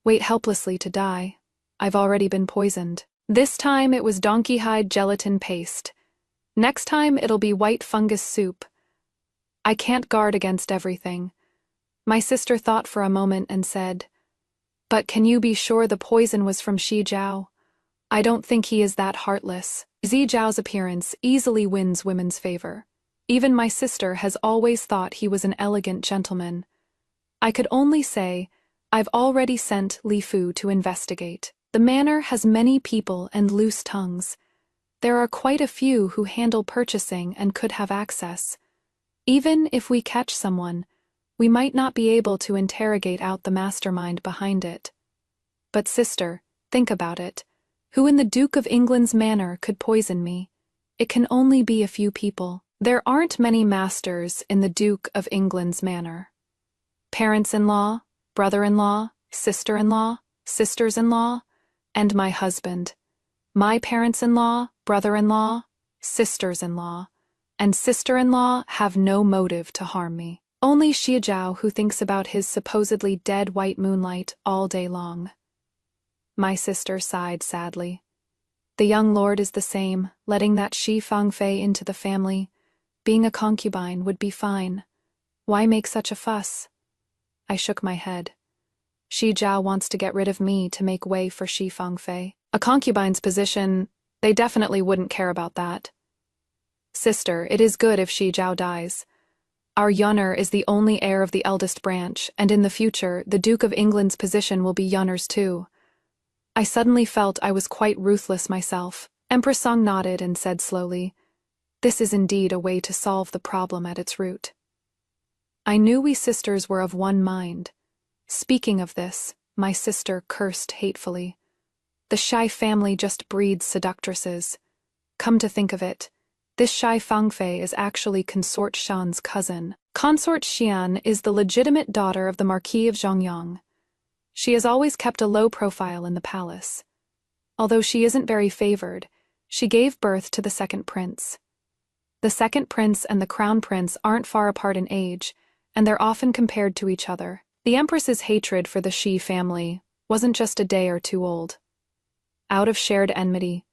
Wait helplessly to die. I've already been poisoned. This time it was donkey hide gelatin paste. Next time it'll be white fungus soup. I can't guard against everything." My sister thought for a moment and said, "But can you be sure the poison was from Xi Jiao? I don't think he is that heartless." Xi Jiao's appearance easily wins women's favor. Even my sister has always thought he was an elegant gentleman. I could only say, I've already sent Li Fu to investigate. The manor has many people and loose tongues. There are quite a few who handle purchasing and could have access. Even if we catch someone, we might not be able to interrogate out the mastermind behind it. But sister, think about it. Who in the Duke of England's manor could poison me? It can only be a few people. There aren't many masters in the Duke of England's manor. Parents-in-law, brother-in-law, sister-in-law, sisters-in-law, and my husband. My parents-in-law, brother-in-law, sisters-in-law, and sister-in-law have no motive to harm me. Only Xi Jiao, who thinks about his supposedly dead white moonlight all day long. My sister sighed sadly. The young lord is the same, letting that Shi Fangfei into the family. Being a concubine would be fine. Why make such a fuss? I shook my head. Xi Jiao wants to get rid of me to make way for Shi Fangfei. A concubine's position, they definitely wouldn't care about that. Sister, it is good if Xi Jiao dies. Our Yunner is the only heir of the eldest branch, and in the future, the Duke of England's position will be Yunner's too. I suddenly felt I was quite ruthless myself. Empress Song nodded and said slowly, "This is indeed a way to solve the problem at its root." I knew we sisters were of one mind. Speaking of this, my sister cursed hatefully. The Shai family just breeds seductresses. Come to think of it, this Shai Fangfei is actually Consort Shan's cousin. Consort Xian is the legitimate daughter of the Marquis of Zhongyang. She has always kept a low profile in the palace. Although she isn't very favored, she gave birth to the second prince. The second prince and the crown prince aren't far apart in age, and they're often compared to each other. The empress's hatred for the Shi family wasn't just a day or two old. Out of shared enmity,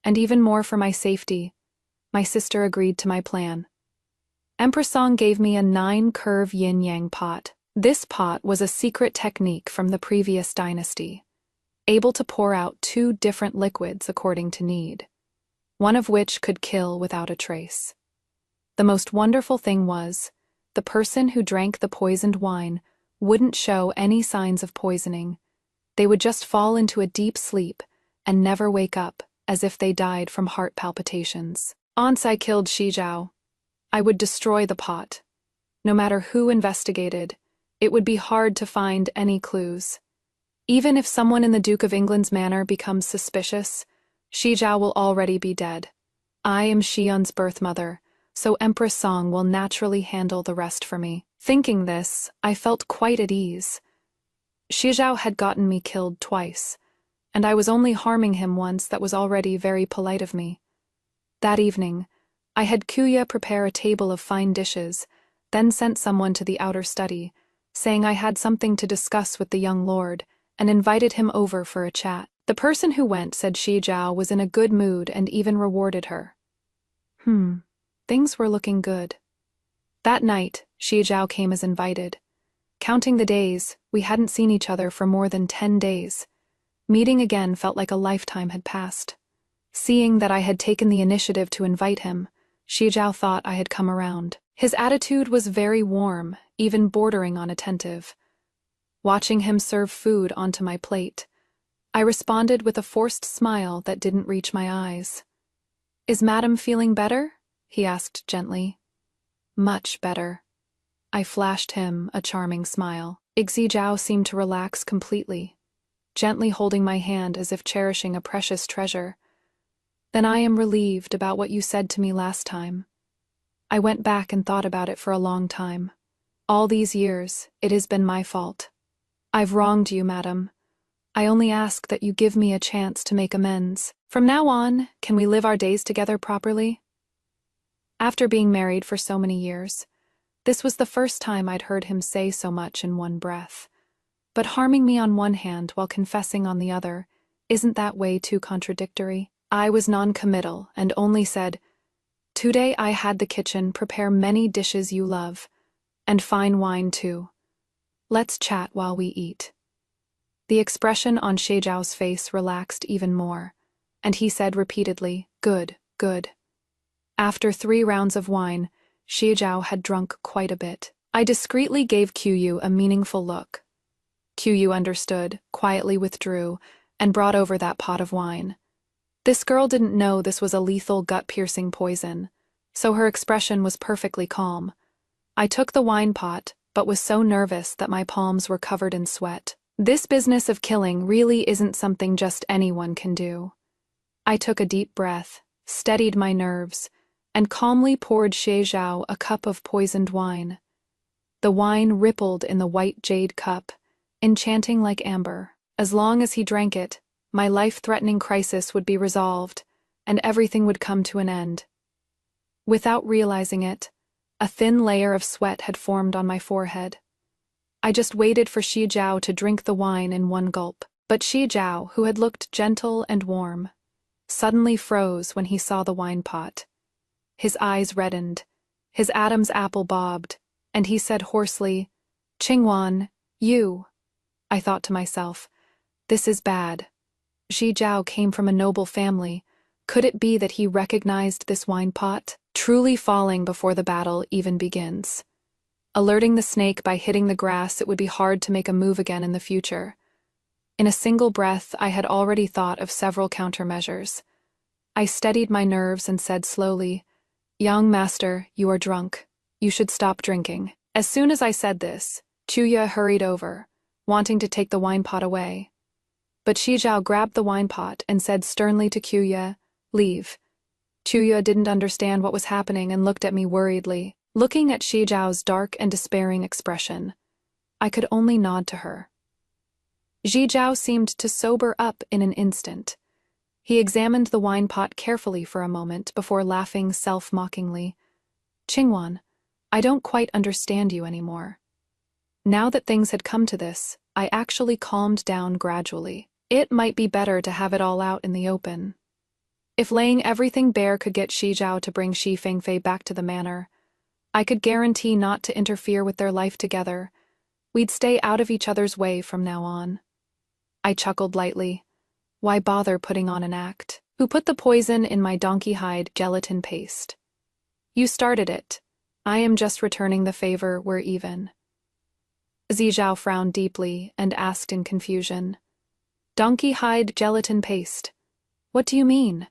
and even more for my safety, my sister agreed to my plan. Empress Song gave me a 9-curve yin-yang pot. This pot was a secret technique from the previous dynasty, able to pour out 2 different liquids according to need, one of which could kill without a trace. The most wonderful thing was, the person who drank the poisoned wine wouldn't show any signs of poisoning. They would just fall into a deep sleep and never wake up, as if they died from heart palpitations. Once I killed Xi Jiao, I would destroy the pot. No matter who investigated, it would be hard to find any clues. Even if someone in the Duke of England's manor becomes suspicious, Xi Jiao will already be dead. I am Xi Yun's birth mother, so Empress Song will naturally handle the rest for me. Thinking this, I felt quite at ease. Shizhao had gotten me killed twice, and I was only harming him once. That was already very polite of me. That evening, I had Kuya prepare a table of fine dishes, then sent someone to the outer study, saying I had something to discuss with the young lord, and invited him over for a chat. The person who went said Shizhao was in a good mood and even rewarded her. Things were looking good. That night, Shizhao came as invited. Counting the days, we hadn't seen each other for more than 10 days. Meeting again felt like a lifetime had passed. Seeing that I had taken the initiative to invite him, Shizhao thought I had come around. His attitude was very warm, even bordering on attentive. Watching him serve food onto my plate, I responded with a forced smile that didn't reach my eyes. "Is Madam feeling better?" he asked gently. "Much better." I flashed him a charming smile. Zhao seemed to relax completely, gently holding my hand as if cherishing a precious treasure. "Then I am relieved about what you said to me last time." I went back and thought about it for a long time. All these years, it has been my fault. I've wronged you, madam. I only ask that you give me a chance to make amends. From now on, can we live our days together properly? After being married for so many years, this was the first time I'd heard him say so much in one breath. But harming me on one hand while confessing on the other, isn't that way too contradictory? I was non-committal and only said, "Today I had the kitchen prepare many dishes you love, and fine wine too. Let's chat while we eat." The expression on Shizhao's face relaxed even more, and he said repeatedly, "Good, good." After 3 rounds of wine, Shizhao had drunk quite a bit. I discreetly gave Qiyu a meaningful look. Qiyu understood, quietly withdrew, and brought over that pot of wine. This girl didn't know this was a lethal gut-piercing poison, so her expression was perfectly calm. I took the wine pot, but was so nervous that my palms were covered in sweat. This business of killing really isn't something just anyone can do. I took a deep breath, steadied my nerves, and calmly poured Shizhao a cup of poisoned wine. The wine rippled in the white jade cup, enchanting like amber. As long as he drank it, my life-threatening crisis would be resolved, and everything would come to an end. Without realizing it, a thin layer of sweat had formed on my forehead. I just waited for Shizhao to drink the wine in one gulp. But Shizhao, who had looked gentle and warm, suddenly froze when he saw the wine pot. His eyes reddened, his Adam's apple bobbed, and he said hoarsely, "Qingwan, you." I thought to myself, this is bad. Shizhao came from a noble family. Could it be that he recognized this wine pot? Truly falling before the battle even begins. Alerting the snake by hitting the grass, it would be hard to make a move again in the future. In a single breath, I had already thought of several countermeasures. I steadied my nerves and said slowly, "Young master, you are drunk. You should stop drinking." As soon as I said this, Chuya hurried over, wanting to take the wine pot away. But Shizhao grabbed the wine pot and said sternly to Chuya, "Leave." Chuya didn't understand what was happening and looked at me worriedly. Looking at Shizhao's dark and despairing expression, I could only nod to her. Shizhao seemed to sober up in an instant. He examined the wine pot carefully for a moment before laughing self-mockingly. "Qingwan, I don't quite understand you anymore." Now that things had come to this, I actually calmed down gradually. It might be better to have it all out in the open. If laying everything bare could get Shizhao to bring Shi Fengfei back to the manor, I could guarantee not to interfere with their life together. We'd stay out of each other's way from now on. I chuckled lightly. Why bother putting on an act? Who put the poison in my donkey hide gelatin paste? You started it. I am just returning the favor. We're even. Zizhao frowned deeply and asked in confusion. Donkey hide gelatin paste? What do you mean?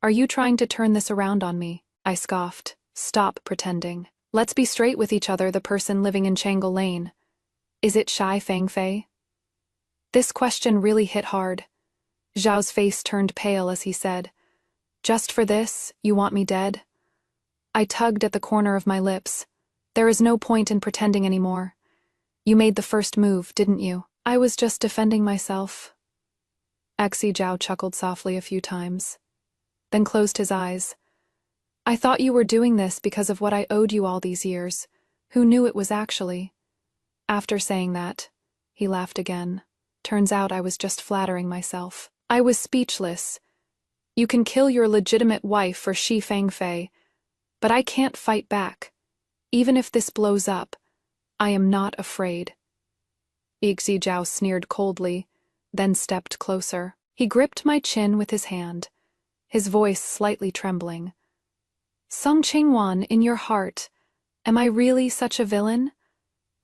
Are you trying to turn this around on me? I scoffed. Stop pretending. Let's be straight with each other. The person living in Changle Lane. Is it Shi Fengfei? This question really hit hard. Zhao's face turned pale as he said, "Just for this, you want me dead?" I tugged at the corner of my lips. There is no point in pretending anymore. You made the first move, didn't you? I was just defending myself. Xi Zhao chuckled softly a few times, then closed his eyes. I thought you were doing this because of what I owed you all these years. Who knew it was actually? After saying that, he laughed again. Turns out I was just flattering myself. I was speechless. You can kill your legitimate wife for Shi Fangfei, but I can't fight back. Even if this blows up, I am not afraid. Xi Zhao sneered coldly, then stepped closer. He gripped my chin with his hand, his voice slightly trembling. Song Qingwan, in your heart, am I really such a villain?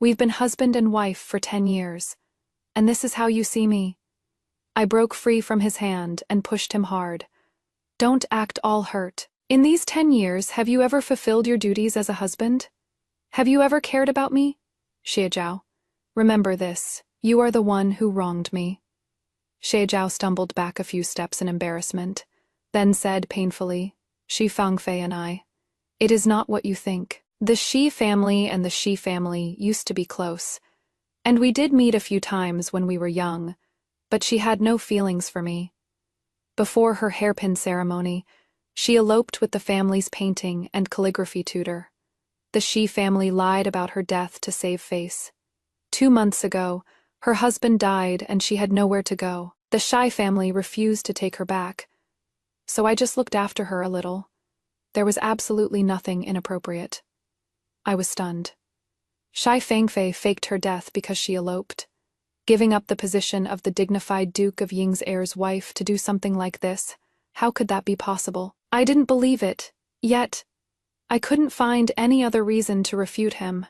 We've been husband and wife for 10 years, and this is how you see me. I broke free from his hand and pushed him hard. Don't act all hurt. In these 10 years, have you ever fulfilled your duties as a husband? Have you ever cared about me? Xie Zhao, remember this. You are the one who wronged me. Xie Zhao stumbled back a few steps in embarrassment, then said painfully, Shi Fangfei and I. It is not what you think. The Shi family and the Shi family used to be close, and we did meet a few times when we were young, but she had no feelings for me. Before her hairpin ceremony, she eloped with the family's painting and calligraphy tutor. The Shi family lied about her death to save face. 2 months ago, her husband died and she had nowhere to go. The Shai family refused to take her back, so I just looked after her a little. There was absolutely nothing inappropriate. I was stunned. Shai Fangfei faked her death because she eloped. Giving up the position of the dignified Duke of Ying's heir's wife to do something like this, how could that be possible? I didn't believe it, yet I couldn't find any other reason to refute him.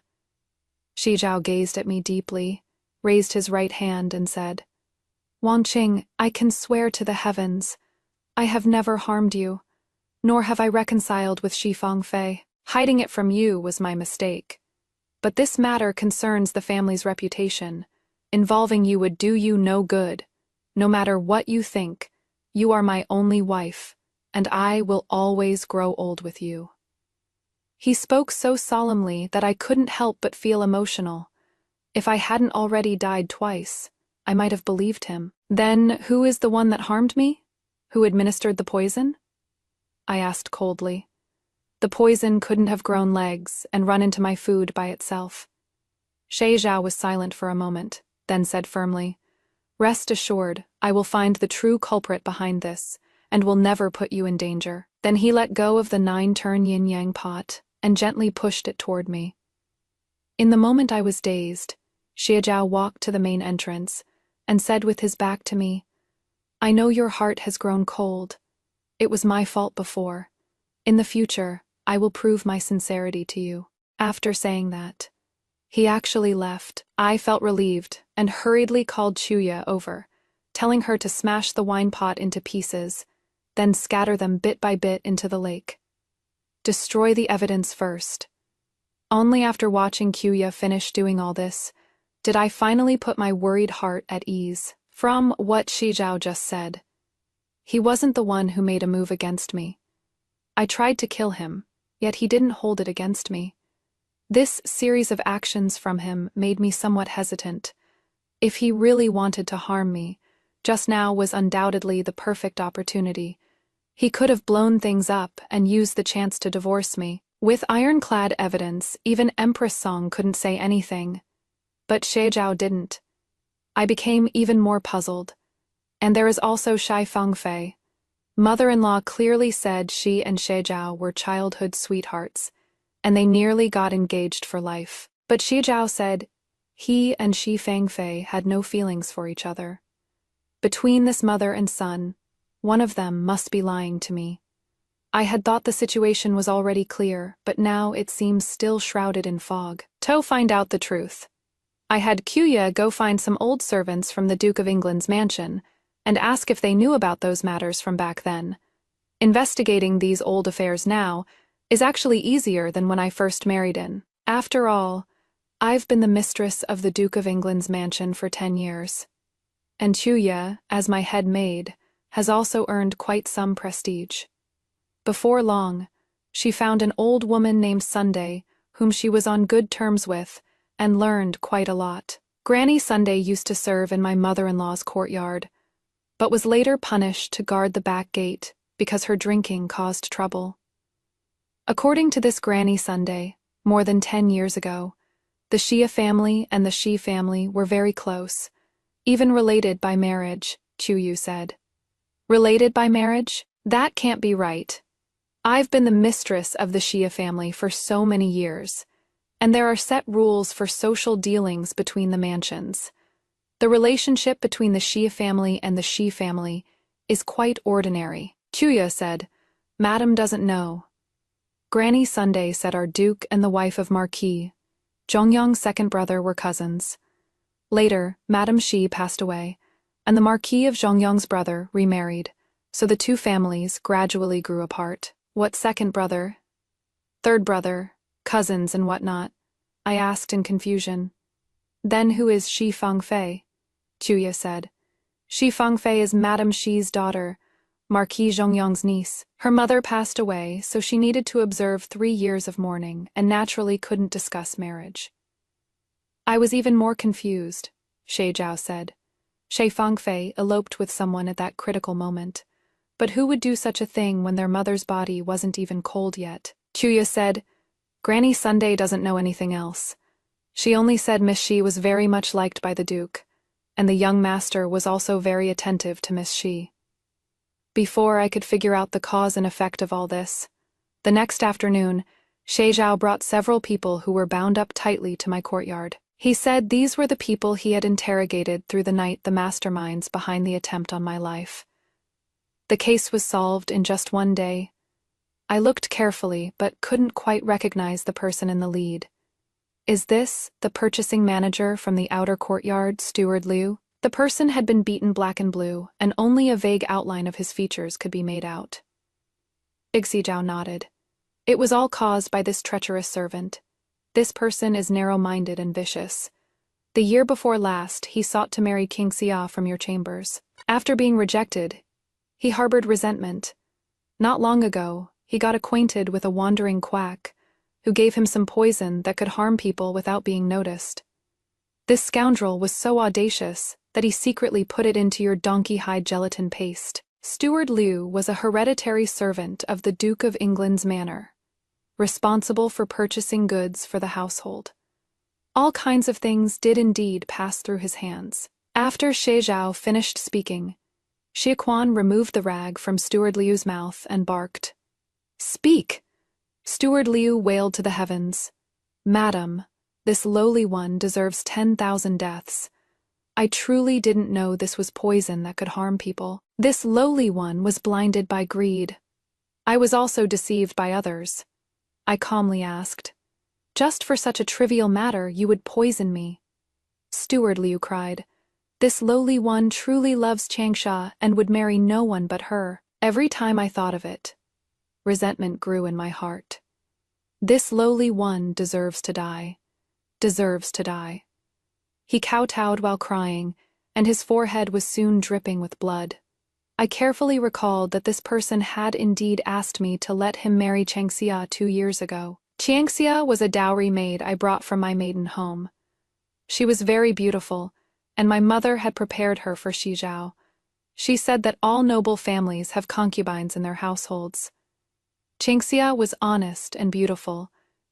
Xi Zhao gazed at me deeply, raised his right hand and said, Wang Qing, I can swear to the heavens, I have never harmed you, nor have I reconciled with Shi Fangfei. Hiding it from you was my mistake. But this matter concerns the family's reputation. Involving you would do you no good. No matter what you think, you are my only wife, and I will always grow old with you. He spoke so solemnly that I couldn't help but feel emotional. If I hadn't already died twice, I might have believed him. Then who is the one that harmed me? Who administered the poison? I asked coldly. The poison couldn't have grown legs and run into my food by itself. Xie Zhao was silent for a moment, then said firmly, Rest assured, I will find the true culprit behind this, and will never put you in danger. Then he let go of the 9-turn yin-yang pot and gently pushed it toward me. In the moment I was dazed, Xie Zhao walked to the main entrance and said with his back to me, I know your heart has grown cold. It was my fault before. In the future, I will prove my sincerity to you. After saying that, he actually left. I felt relieved and hurriedly called Chuya over, telling her to smash the wine pot into pieces, then scatter them bit by bit into the lake. Destroy the evidence first. Only after watching Chuya finish doing all this, did I finally put my worried heart at ease. From what Xi Zhao just said, he wasn't the one who made a move against me. I tried to kill him, yet he didn't hold it against me. This series of actions from him made me somewhat hesitant. If he really wanted to harm me, just now was undoubtedly the perfect opportunity. He could have blown things up and used the chance to divorce me. With ironclad evidence, even Empress Song couldn't say anything. But Xie Zhao didn't. I became even more puzzled. And there is also Shai Fangfei. Mother-in-law clearly said she and Xie Zhao were childhood sweethearts, and they nearly got engaged for life. But Xie Zhao said he and Shi Fangfei had no feelings for each other. Between this mother and son, one of them must be lying to me. I had thought the situation was already clear, but now it seems still shrouded in fog. To find out the truth, I had Chuya go find some old servants from the Duke of England's mansion and ask if they knew about those matters from back then. Investigating these old affairs now is actually easier than when I first married in. After all, I've been the mistress of the Duke of England's mansion for 10 years. And Chuya, as my head maid, has also earned quite some prestige. Before long, she found an old woman named Sunday, whom she was on good terms with, and learned quite a lot. Granny Sunday used to serve in my mother-in-law's courtyard, but was later punished to guard the back gate because her drinking caused trouble. According to this Granny Sunday, more than 10 years ago, the Shia family and the Shi family were very close, even related by marriage, Chuyu said. Related by marriage? That can't be right. I've been the mistress of the Shia family for so many years, and there are set rules for social dealings between the mansions. The relationship between the Shia family and the Shi family is quite ordinary. Chuya said, Madam doesn't know. Granny Sunday said our Duke and the wife of Marquis, Zhongyang's second brother, were cousins. Later, Madame Shi passed away, and the Marquis of Zhongyang's brother remarried, so the two families gradually grew apart. What second brother? Third brother, cousins and whatnot? I asked in confusion. Then who is Shi Fangfei? Chuya said. Shi Fangfei is Madame Shi's daughter, Marquis Zhongyang's niece. Her mother passed away, so she needed to observe 3 years of mourning and naturally couldn't discuss marriage. I was even more confused, Shi Zhao said. Shi Fangfei eloped with someone at that critical moment. But who would do such a thing when their mother's body wasn't even cold yet? Chuya said, Granny Sunday doesn't know anything else. She only said Miss Shi was very much liked by the Duke, and the young master was also very attentive to Miss Shi. Before I could figure out the cause and effect of all this, the next afternoon, Shi Zhao brought several people who were bound up tightly to my courtyard. He said these were the people he had interrogated through the night, the masterminds behind the attempt on my life. The case was solved in just 1 day. I looked carefully but couldn't quite recognize the person in the lead. Is this the purchasing manager from the outer courtyard, Steward Liu? The person had been beaten black and blue, and only a vague outline of his features could be made out. Xi Zhao nodded. It was all caused by this treacherous servant. This person is narrow-minded and vicious. The year before last, he sought to marry King Xia from your chambers. After being rejected, he harbored resentment. Not long ago, he got acquainted with a wandering quack, who gave him some poison that could harm people without being noticed. This scoundrel was so audacious that he secretly put it into your donkey-hide gelatin paste. Steward Liu was a hereditary servant of the Duke of England's manor, responsible for purchasing goods for the household. All kinds of things did indeed pass through his hands. After Shi Zhao finished speaking, Xie Quan removed the rag from Steward Liu's mouth and barked. Speak! Steward Liu wailed to the heavens. Madam, this lowly one deserves 10,000 deaths. I truly didn't know this was poison that could harm people. This lowly one was blinded by greed. I was also deceived by others. I calmly asked, just for such a trivial matter you would poison me? Steward Liu cried, this lowly one truly loves Changsha and would marry no one but her. Every time I thought of it, resentment grew in my heart. This lowly one deserves to die. Deserves to die. He kowtowed while crying, and his forehead was soon dripping with blood. I carefully recalled that this person had indeed asked me to let him marry Changxia 2 years ago. Changxia was a dowry maid I brought from my maiden home. She was very beautiful, and my mother had prepared her for Shi Zhao. She said that all noble families have concubines in their households. Changxia was honest and beautiful,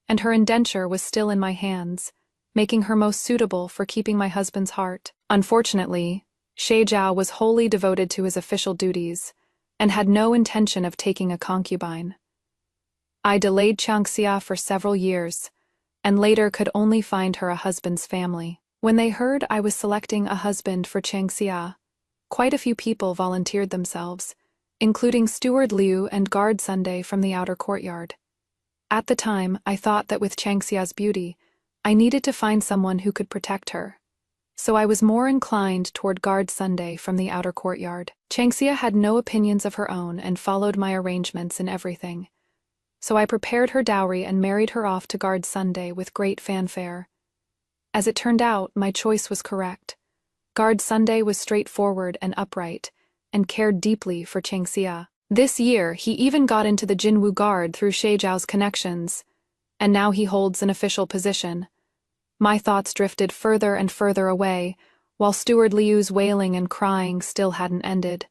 and her indenture was still in my hands, making her most suitable for keeping my husband's heart. Unfortunately, Shi Zhao was wholly devoted to his official duties, and had no intention of taking a concubine. I delayed Changxia for several years, and later could only find her a husband's family. When they heard I was selecting a husband for Changxia, quite a few people volunteered themselves, including Steward Liu and Guard Sunday from the outer courtyard. At the time, I thought that with Changxia's beauty, I needed to find someone who could protect her. So I was more inclined toward Guard Sunday from the outer courtyard. Changxia had no opinions of her own and followed my arrangements in everything. So I prepared her dowry and married her off to Guard Sunday with great fanfare. As it turned out, my choice was correct. Guard Sunday was straightforward and upright, and cared deeply for Changxia. This year, he even got into the Jinwu Guard through Sheijiao's connections, and now he holds an official position. My thoughts drifted further and further away, while Steward Liu's wailing and crying still hadn't ended.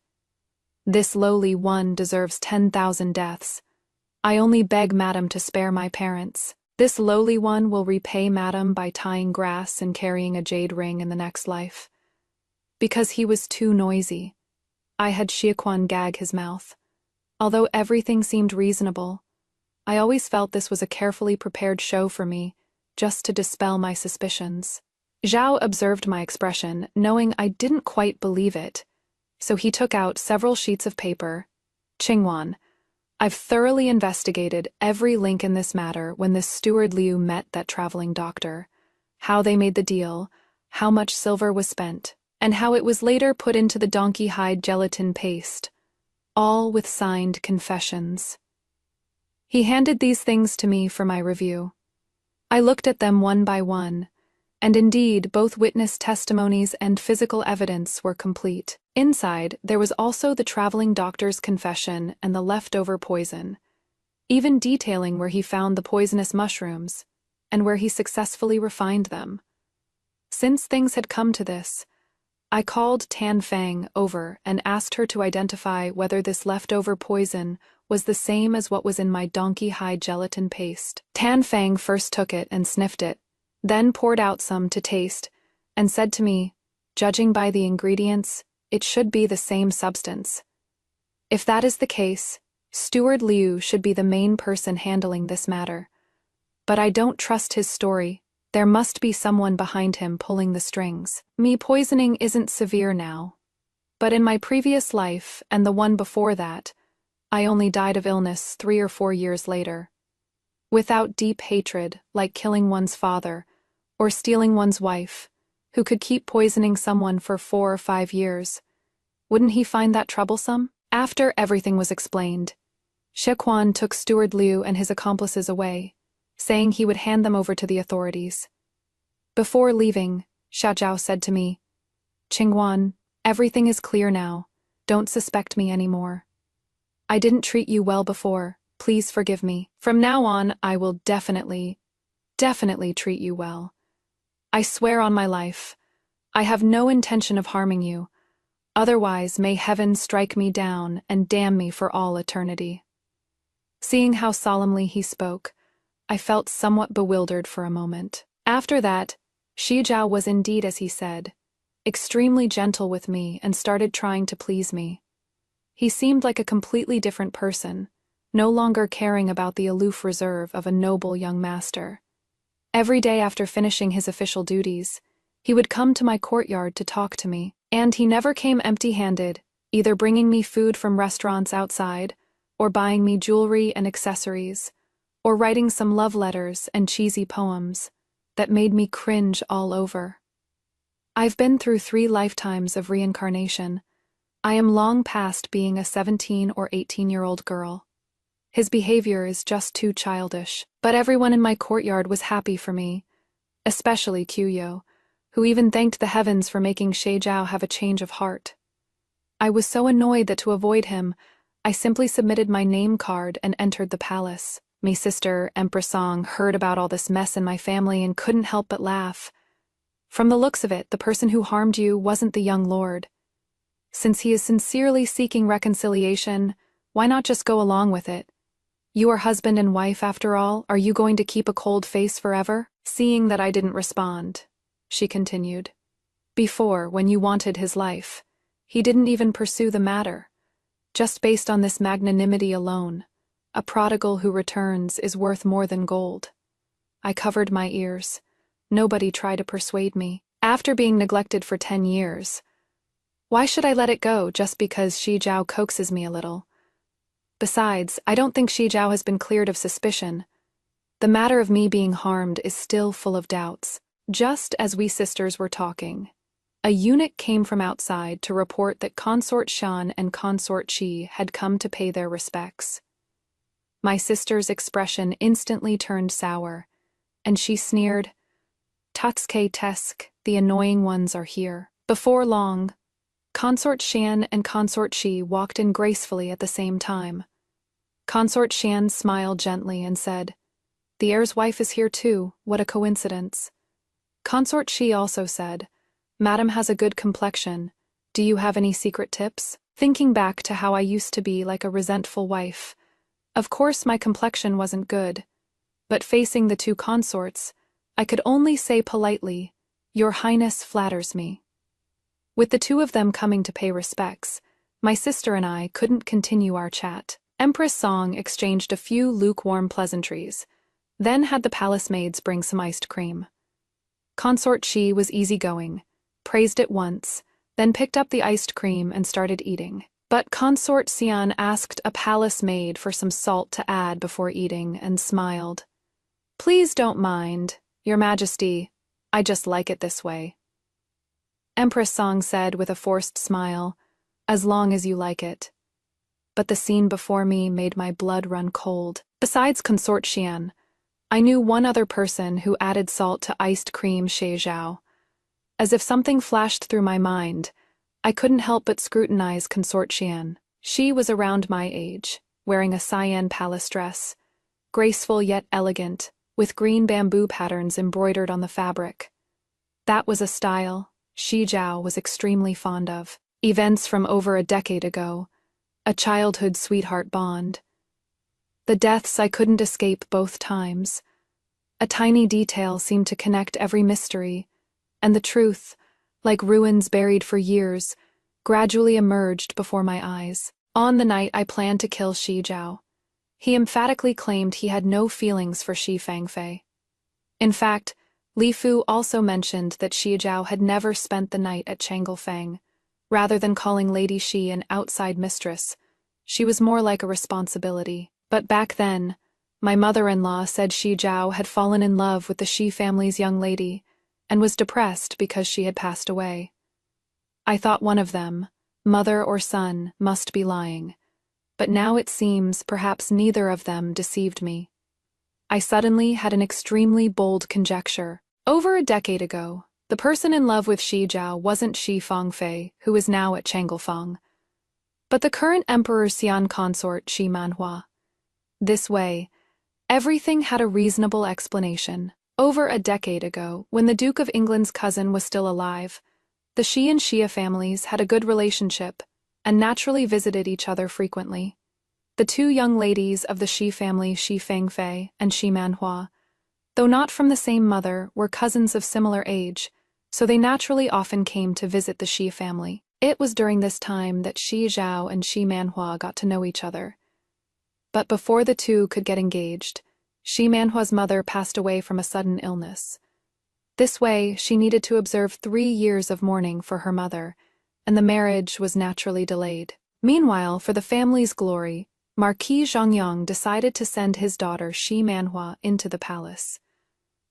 This lowly one deserves 10,000 deaths. I only beg Madam to spare my parents. This lowly one will repay Madam by tying grass and carrying a jade ring in the next life. Because he was too noisy, I had Xiaquan gag his mouth. Although everything seemed reasonable, I always felt this was a carefully prepared show for me, just to dispel my suspicions. Zhao observed my expression, knowing I didn't quite believe it, so he took out several sheets of paper. Qingwan, I've thoroughly investigated every link in this matter when this Steward Liu met that traveling doctor, how they made the deal, how much silver was spent, and how it was later put into the donkey hide gelatin paste, all with signed confessions. He handed these things to me for my review. I looked at them one by one, and indeed both witness testimonies and physical evidence were complete. Inside, there was also the traveling doctor's confession and the leftover poison, even detailing where he found the poisonous mushrooms, and where he successfully refined them. Since things had come to this, I called Tan Fang over and asked her to identify whether this leftover poison was the same as what was in my donkey hide gelatin paste. Tan Fang first took it and sniffed it, then poured out some to taste, and said to me, judging by the ingredients, it should be the same substance. If that is the case, Steward Liu should be the main person handling this matter. But I don't trust his story. There must be someone behind him pulling the strings. Me poisoning isn't severe now. But in my previous life, and the one before that, I only died of illness 3 or 4 years later. Without deep hatred, like killing one's father, or stealing one's wife, who could keep poisoning someone for 4 or 5 years. Wouldn't he find that troublesome? After everything was explained, Xiaquan took Steward Liu and his accomplices away, saying he would hand them over to the authorities. Before leaving, Xiaozhao said to me, Qingwan, everything is clear now. Don't suspect me anymore. I didn't treat you well before. Please forgive me. From now on, I will definitely treat you well. I swear on my life. I have no intention of harming you. Otherwise, may heaven strike me down and damn me for all eternity. Seeing how solemnly he spoke, I felt somewhat bewildered for a moment. After that, Shizhao was indeed as he said, extremely gentle with me and started trying to please me. He seemed like a completely different person, no longer caring about the aloof reserve of a noble young master. Every day after finishing his official duties, he would come to my courtyard to talk to me, and he never came empty-handed, either bringing me food from restaurants outside, or buying me jewelry and accessories, or writing some love letters and cheesy poems that made me cringe all over. I've been through 3 lifetimes of reincarnation. I am long past being a 17 or 18-year-old girl. His behavior is just too childish, but everyone in my courtyard was happy for me, especially Qiuyo, who even thanked the heavens for making Sheijiao have a change of heart. I was so annoyed that to avoid him, I simply submitted my name card and entered the palace. My sister, Empress Song, heard about all this mess in my family and couldn't help but laugh. From the looks of it, the person who harmed you wasn't the young lord. Since he is sincerely seeking reconciliation, why not just go along with it? You are husband and wife after all. Are you going to keep a cold face forever? Seeing that I didn't respond, she continued. Before, when you wanted his life, he didn't even pursue the matter. Just based on this magnanimity alone, a prodigal who returns is worth more than gold. I covered my ears. Nobody tried to persuade me. After being neglected for 10 years, why should I let it go just because Shizhao coaxes me a little? Besides, I don't think Shizhao has been cleared of suspicion. The matter of me being harmed is still full of doubts. Just as we sisters were talking, a eunuch came from outside to report that Consort Shan and Consort Qi had come to pay their respects. My sister's expression instantly turned sour, and she sneered, Tatsuke Tesk, the annoying ones are here. Before long, Consort Shan and Consort Shi walked in gracefully at the same time. Consort Shan smiled gently and said, "The heir's wife is here too, what a coincidence." Consort Shi also said, "Madam has a good complexion. Do you have any secret tips?" Thinking back to how I used to be like a resentful wife. Of course my complexion wasn't good, but facing the two consorts, I could only say politely, "Your Highness flatters me." With the two of them coming to pay respects, my sister and I couldn't continue our chat. Empress Song exchanged a few lukewarm pleasantries, then had the palace maids bring some iced cream. Consort Shi was easygoing, praised it once, then picked up the iced cream and started eating. But Consort Xian asked a palace maid for some salt to add before eating and smiled. "Please don't mind, Your Majesty, I just like it this way." Empress Song said with a forced smile, "As long as you like it." But the scene before me made my blood run cold. Besides Consort Xian, I knew one other person who added salt to iced cream Xie Zhao. As if something flashed through my mind, I couldn't help but scrutinize Consort Xian. She was around my age, wearing a cyan palace dress, graceful yet elegant, with green bamboo patterns embroidered on the fabric. That was a style Xie Zhao was extremely fond of. Events from over a decade ago, a childhood sweetheart bond. The deaths I couldn't escape both times. A tiny detail seemed to connect every mystery, and the truth, like ruins buried for years, gradually emerged before my eyes. On the night I planned to kill Xie Zhao, he emphatically claimed he had no feelings for Xi Fangfei. In fact, Li Fu also mentioned that Xie Zhao had never spent the night at Changelfang. Rather than calling Lady Xi an outside mistress, she was more like a responsibility. But back then, my mother-in-law said Xie Zhao had fallen in love with the Xi family's young lady, and was depressed because she had passed away. I thought one of them, mother or son, must be lying, but now it seems perhaps neither of them deceived me. I suddenly had an extremely bold conjecture. Over a decade ago, the person in love with Xie Zhao wasn't Xi Fangfei, who is now at Changelfang, but the current Emperor Xian consort Xi Manhua. This way, everything had a reasonable explanation. Over a decade ago, when the Duke of England's cousin was still alive, the Xi and Xia families had a good relationship and naturally visited each other frequently. The two young ladies of the Xi family, Xi Fangfei and Xi Manhua, though not from the same mother, were cousins of similar age, so they naturally often came to visit the Xi family. It was during this time that Xie Zhao and Xi Manhua got to know each other. But before the two could get engaged, Xi Manhua's mother passed away from a sudden illness. This way, she needed to observe 3 years of mourning for her mother, and the marriage was naturally delayed. Meanwhile, for the family's glory, Marquis Zhongyang decided to send his daughter Xi Manhua into the palace.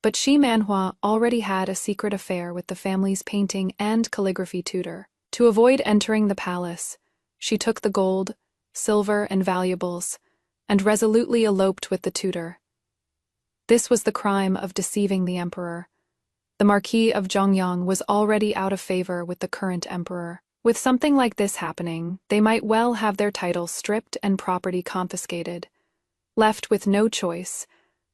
But Xi Manhua already had a secret affair with the family's painting and calligraphy tutor. To avoid entering the palace, she took the gold, silver, and valuables, and resolutely eloped with the tutor. This was the crime of deceiving the emperor. The Marquis of Zhongyang was already out of favor with the current emperor. With something like this happening, they might well have their titles stripped and property confiscated. Left with no choice,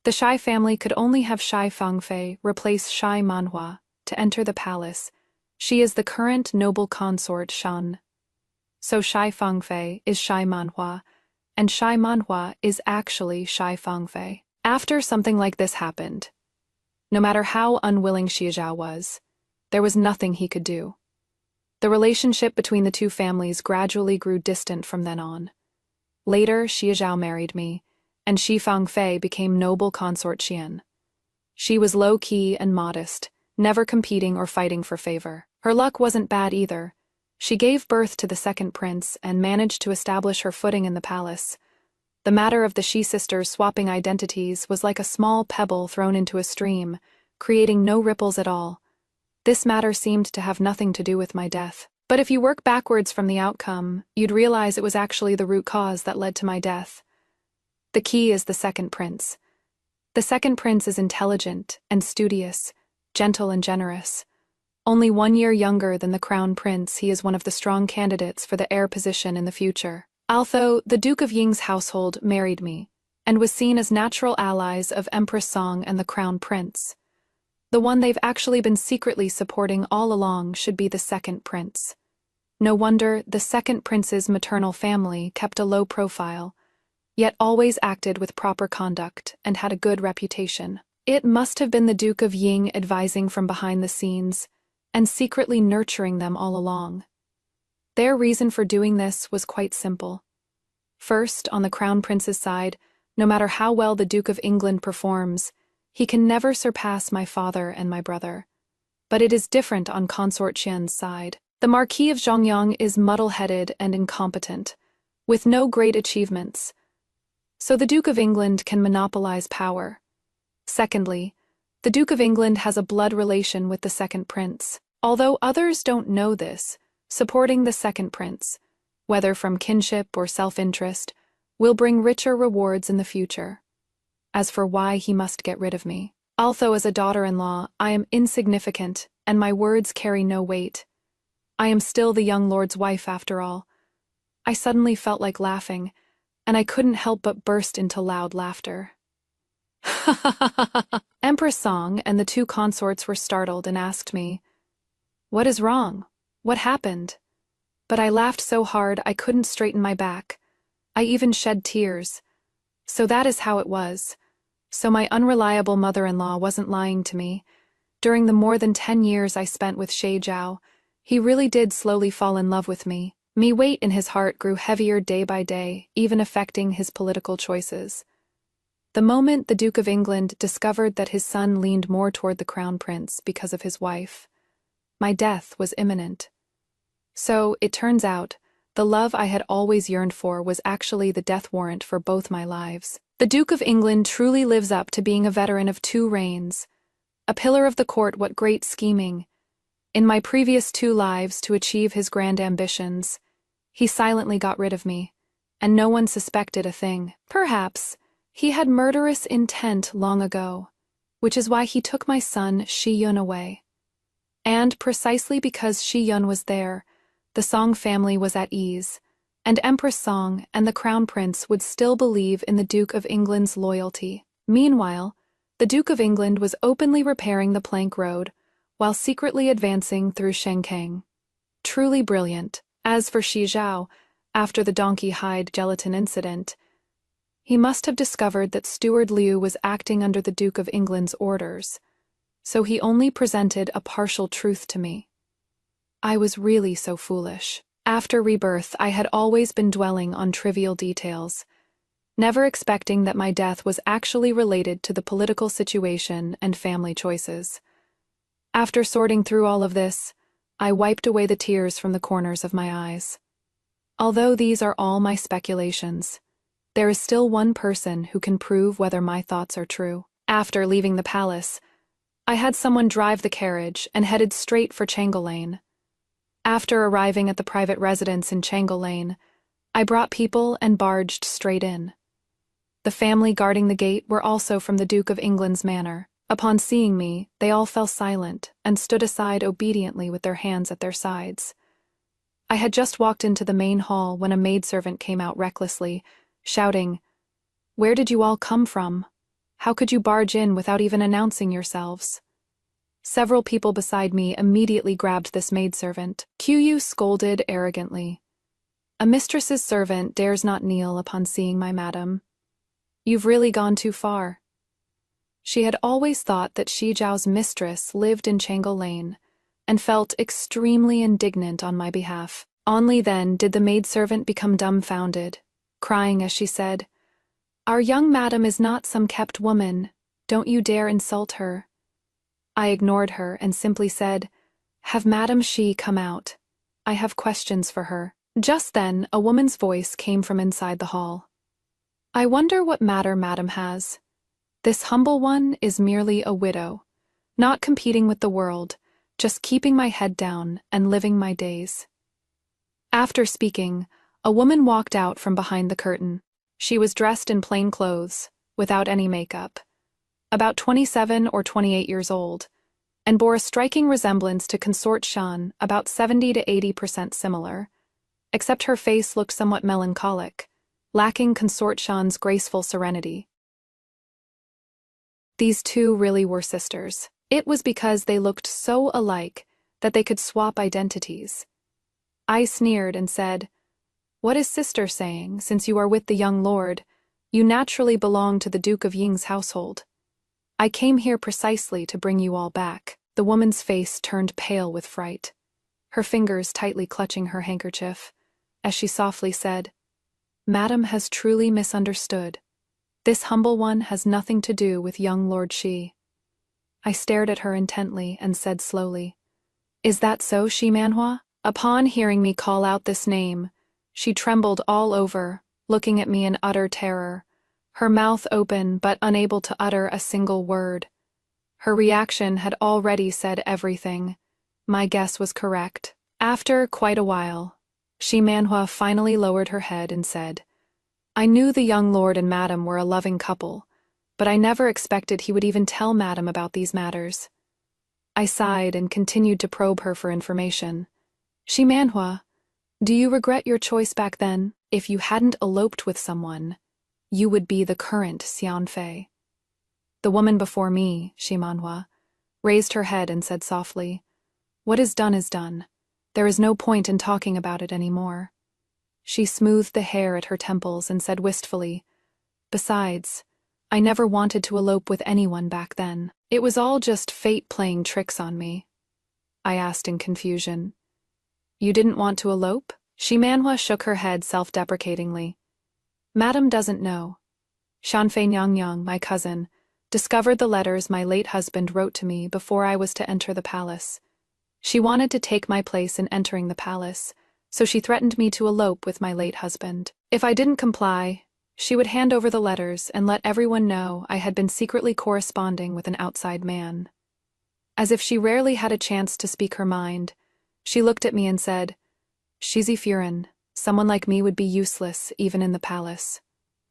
the Shai family could only have Shai Fangfei replace Shai Manhua to enter the palace. She is the current noble consort Shan. So Shai Fangfei is Shai Manhua, and Shai Manhua is actually Shai Fangfei. After something like this happened, no matter how unwilling Xie Zhao was, there was nothing he could do. The relationship between the two families gradually grew distant from then on. Later, Xie Zhao married me, and Xi Fangfei became noble consort Xian. She was low-key and modest, never competing or fighting for favor. Her luck wasn't bad either. She gave birth to the second prince and managed to establish her footing in the palace. The matter of the Xi sisters swapping identities was like a small pebble thrown into a stream, creating no ripples at all. This matter seemed to have nothing to do with my death. But if you work backwards from the outcome, you'd realize it was actually the root cause that led to my death. The key is the second prince. The second prince is intelligent and studious, gentle and generous. Only 1 year younger than the crown prince, he is one of the strong candidates for the heir position in the future. Although the Duke of Ying's household married me, and was seen as natural allies of Empress Song and the crown prince, the one they've actually been secretly supporting all along should be the second prince. No wonder the second prince's maternal family kept a low profile, yet always acted with proper conduct and had a good reputation. It must have been the Duke of Ying advising from behind the scenes and secretly nurturing them all along. Their reason for doing this was quite simple. First, on the crown prince's side, no matter how well the Duke of England performs, he can never surpass my father and my brother. But it is different on Consort Qian's side. The Marquis of Zhongyang is muddle-headed and incompetent, with no great achievements, so the Duke of England can monopolize power. Secondly, the Duke of England has a blood relation with the second prince. Although others don't know this, supporting the second prince, whether from kinship or self-interest, will bring richer rewards in the future. As for why he must get rid of me, although as a daughter-in-law I am insignificant and my words carry no weight, I am still the young lord's wife after all. I suddenly felt like laughing, and I couldn't help but burst into loud laughter. Empress Song and the two consorts were startled and asked me, "What is wrong? What happened?" But I laughed so hard I couldn't straighten my back. I even shed tears. So that is how it was. So my unreliable mother-in-law wasn't lying to me. During the more than 10 years I spent with Shay Zhao, he really did slowly fall in love with me. Me weight in his heart grew heavier day by day, even affecting his political choices. The moment the Duke of England discovered that his son leaned more toward the crown prince because of his wife, my death was imminent. So, it turns out, the love I had always yearned for was actually the death warrant for both my lives. The Duke of England truly lives up to being a veteran of 2 reigns. A pillar of the court, what great scheming. In my previous 2 lives to achieve his grand ambitions, he silently got rid of me, and no one suspected a thing. Perhaps he had murderous intent long ago, which is why he took my son Shi Yun away. And precisely because Shi Yun was there, the Song family was at ease, and Empress Song and the Crown Prince would still believe in the Duke of England's loyalty. Meanwhile, the Duke of England was openly repairing the plank road, while secretly advancing through Shenkang. Truly brilliant. As for Shi Zhao, after the donkey hide gelatin incident, he must have discovered that Steward Liu was acting under the Duke of England's orders, so he only presented a partial truth to me. I was really so foolish. After rebirth, I had always been dwelling on trivial details, never expecting that my death was actually related to the political situation and family choices. After sorting through all of this, I wiped away the tears from the corners of my eyes. Although these are all my speculations, there is still one person who can prove whether my thoughts are true. After leaving the palace, I had someone drive the carriage and headed straight for Changle Lane. After arriving at the private residence in Changle Lane, I brought people and barged straight in. The family guarding the gate were also from the Duke of England's manor. Upon seeing me, they all fell silent and stood aside obediently with their hands at their sides. I had just walked into the main hall when a maidservant came out recklessly, shouting, "Where did you all come from? How could you barge in without even announcing yourselves?" Several people beside me immediately grabbed this maidservant. Qiu scolded arrogantly. "A mistress's servant dares not kneel upon seeing my madam. You've really gone too far." She had always thought that Shi Zhao's mistress lived in Changle Lane, and felt extremely indignant on my behalf. Only then did the maidservant become dumbfounded, crying as she said, "Our young madam is not some kept woman. Don't you dare insult her." I ignored her and simply said, "Have Madam Shi come out. I have questions for her." Just then, a woman's voice came from inside the hall. "I wonder what matter Madam has. This humble one is merely a widow, not competing with the world, just keeping my head down and living my days." After speaking, a woman walked out from behind the curtain. She was dressed in plain clothes, without any makeup, about 27 or 28 years old, and bore a striking resemblance to consort Shan, about 70 to 80% similar, except her face looked somewhat melancholic, lacking consort Shan's graceful serenity. These two really were sisters. It was because they looked so alike that they could swap identities. I sneered and said, "What is sister saying, since you are with the young lord? You naturally belong to the Duke of Ying's household. I came here precisely to bring you all back." The woman's face turned pale with fright, her fingers tightly clutching her handkerchief, as she softly said, "Madam has truly misunderstood. This humble one has nothing to do with young Lord Shi." I stared at her intently and said slowly, "Is that so, Shi Manhua?" Upon hearing me call out this name, she trembled all over, looking at me in utter terror, her mouth open but unable to utter a single word. Her reaction had already said everything. My guess was correct. After quite a while, Shi Manhua finally lowered her head and said, "I knew the young lord and madam were a loving couple, but I never expected he would even tell madam about these matters." I sighed and continued to probe her for information. "Shi Manhua, do you regret your choice back then? If you hadn't eloped with someone, you would be the current Xian Fei." The woman before me, Shi Manhua, raised her head and said softly, "What is done is done. There is no point in talking about it anymore." She smoothed the hair at her temples and said wistfully, "Besides, I never wanted to elope with anyone back then. It was all just fate playing tricks on me." I asked in confusion. "You didn't want to elope?" Shi Manhua shook her head self-deprecatingly. "Madam doesn't know. Shanfei Nyang, my cousin, discovered the letters my late husband wrote to me before I was to enter the palace. She wanted to take my place in entering the palace, so she threatened me to elope with my late husband. If I didn't comply, she would hand over the letters and let everyone know I had been secretly corresponding with an outside man." As if she rarely had a chance to speak her mind, she looked at me and said, "Shizi Furin, someone like me would be useless even in the palace.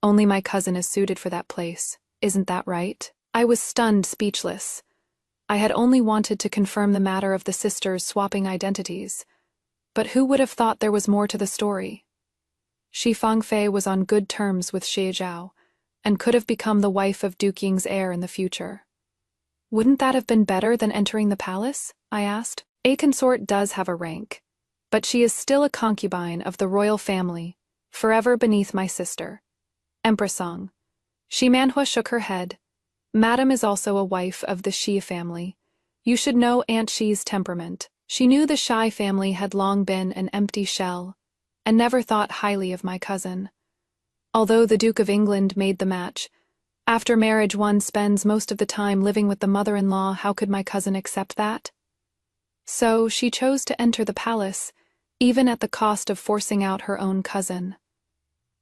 Only my cousin is suited for that place. Isn't that right?" I was stunned, speechless. I had only wanted to confirm the matter of the sisters swapping identities, but who would have thought there was more to the story? Shi Fangfei was on good terms with Xie Zhao, and could have become the wife of Duke Ying's heir in the future. "Wouldn't that have been better than entering the palace?" I asked. "A consort does have a rank, but she is still a concubine of the royal family, forever beneath my sister, Empress Song." Shi Manhua shook her head. "Madam is also a wife of the Shi family. You should know Aunt Shi's temperament. She knew the Shai family had long been an empty shell, and never thought highly of my cousin. Although the Duke of England made the match, after marriage one spends most of the time living with the mother-in-law. How could my cousin accept that? So she chose to enter the palace, even at the cost of forcing out her own cousin.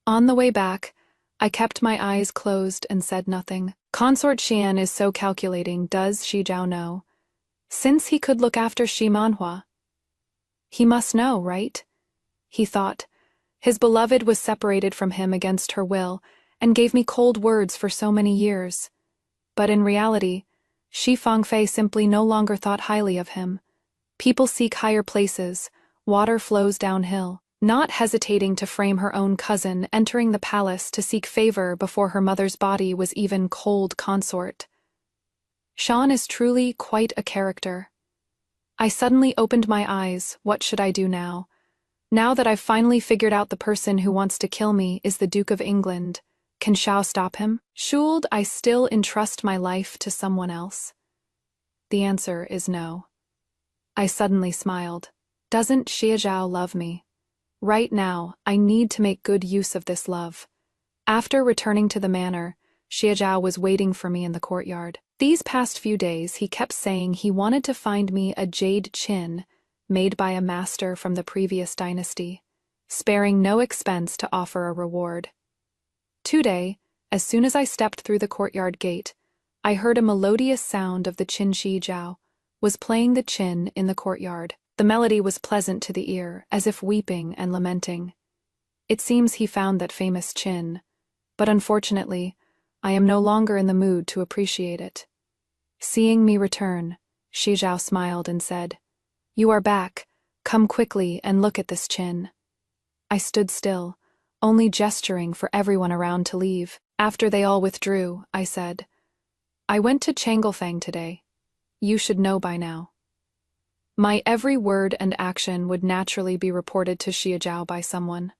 On the way back, I kept my eyes closed and said nothing. Consort Xian is so calculating, does Shi Zhao know? Since he could look after Shi Manhua. He must know, right? He thought. His beloved was separated from him against her will, and gave me cold words for so many years. But in reality, Shi Fangfei simply no longer thought highly of him. People seek higher places, water flows downhill. Not hesitating to frame her own cousin entering the palace to seek favor before her mother's body was even cold consort. Shan is truly quite a character. I suddenly opened my eyes. What should I do now? Now that I've finally figured out the person who wants to kill me is the Duke of England, can Shao stop him? Should I still entrust my life to someone else? The answer is no. I suddenly smiled. Doesn't Xie Zhao love me? Right now, I need to make good use of this love. After returning to the manor, Xie Zhao was waiting for me in the courtyard. These past few days, he kept saying he wanted to find me a jade chin made by a master from the previous dynasty, sparing no expense to offer a reward. Today, as soon as I stepped through the courtyard gate, I heard a melodious sound of the Qin Shi Zhao was playing the qin in the courtyard. The melody was pleasant to the ear, as if weeping and lamenting. It seems he found that famous qin, but unfortunately, I am no longer in the mood to appreciate it. Seeing me return, Shi Zhao smiled and said, "You are back. Come quickly and look at this chin." I stood still, only gesturing for everyone around to leave. After they all withdrew, I said, "I went to Changelfang today. You should know by now." My every word and action would naturally be reported to Xie Zhao by someone.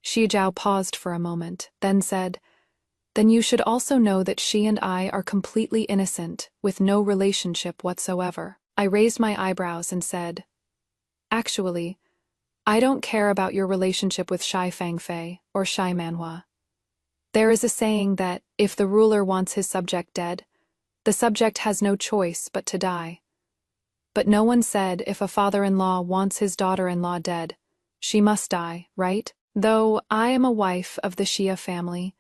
Xie Zhao paused for a moment, then said, "Then you should also know that she and I are completely innocent, with no relationship whatsoever." I raised my eyebrows and said, "Actually, I don't care about your relationship with Shai Fangfei or Shai Manhua. There is a saying that, if the ruler wants his subject dead, the subject has no choice but to die. But no one said if a father-in-law wants his daughter-in-law dead, she must die, right? Though I am a wife of the Xia family,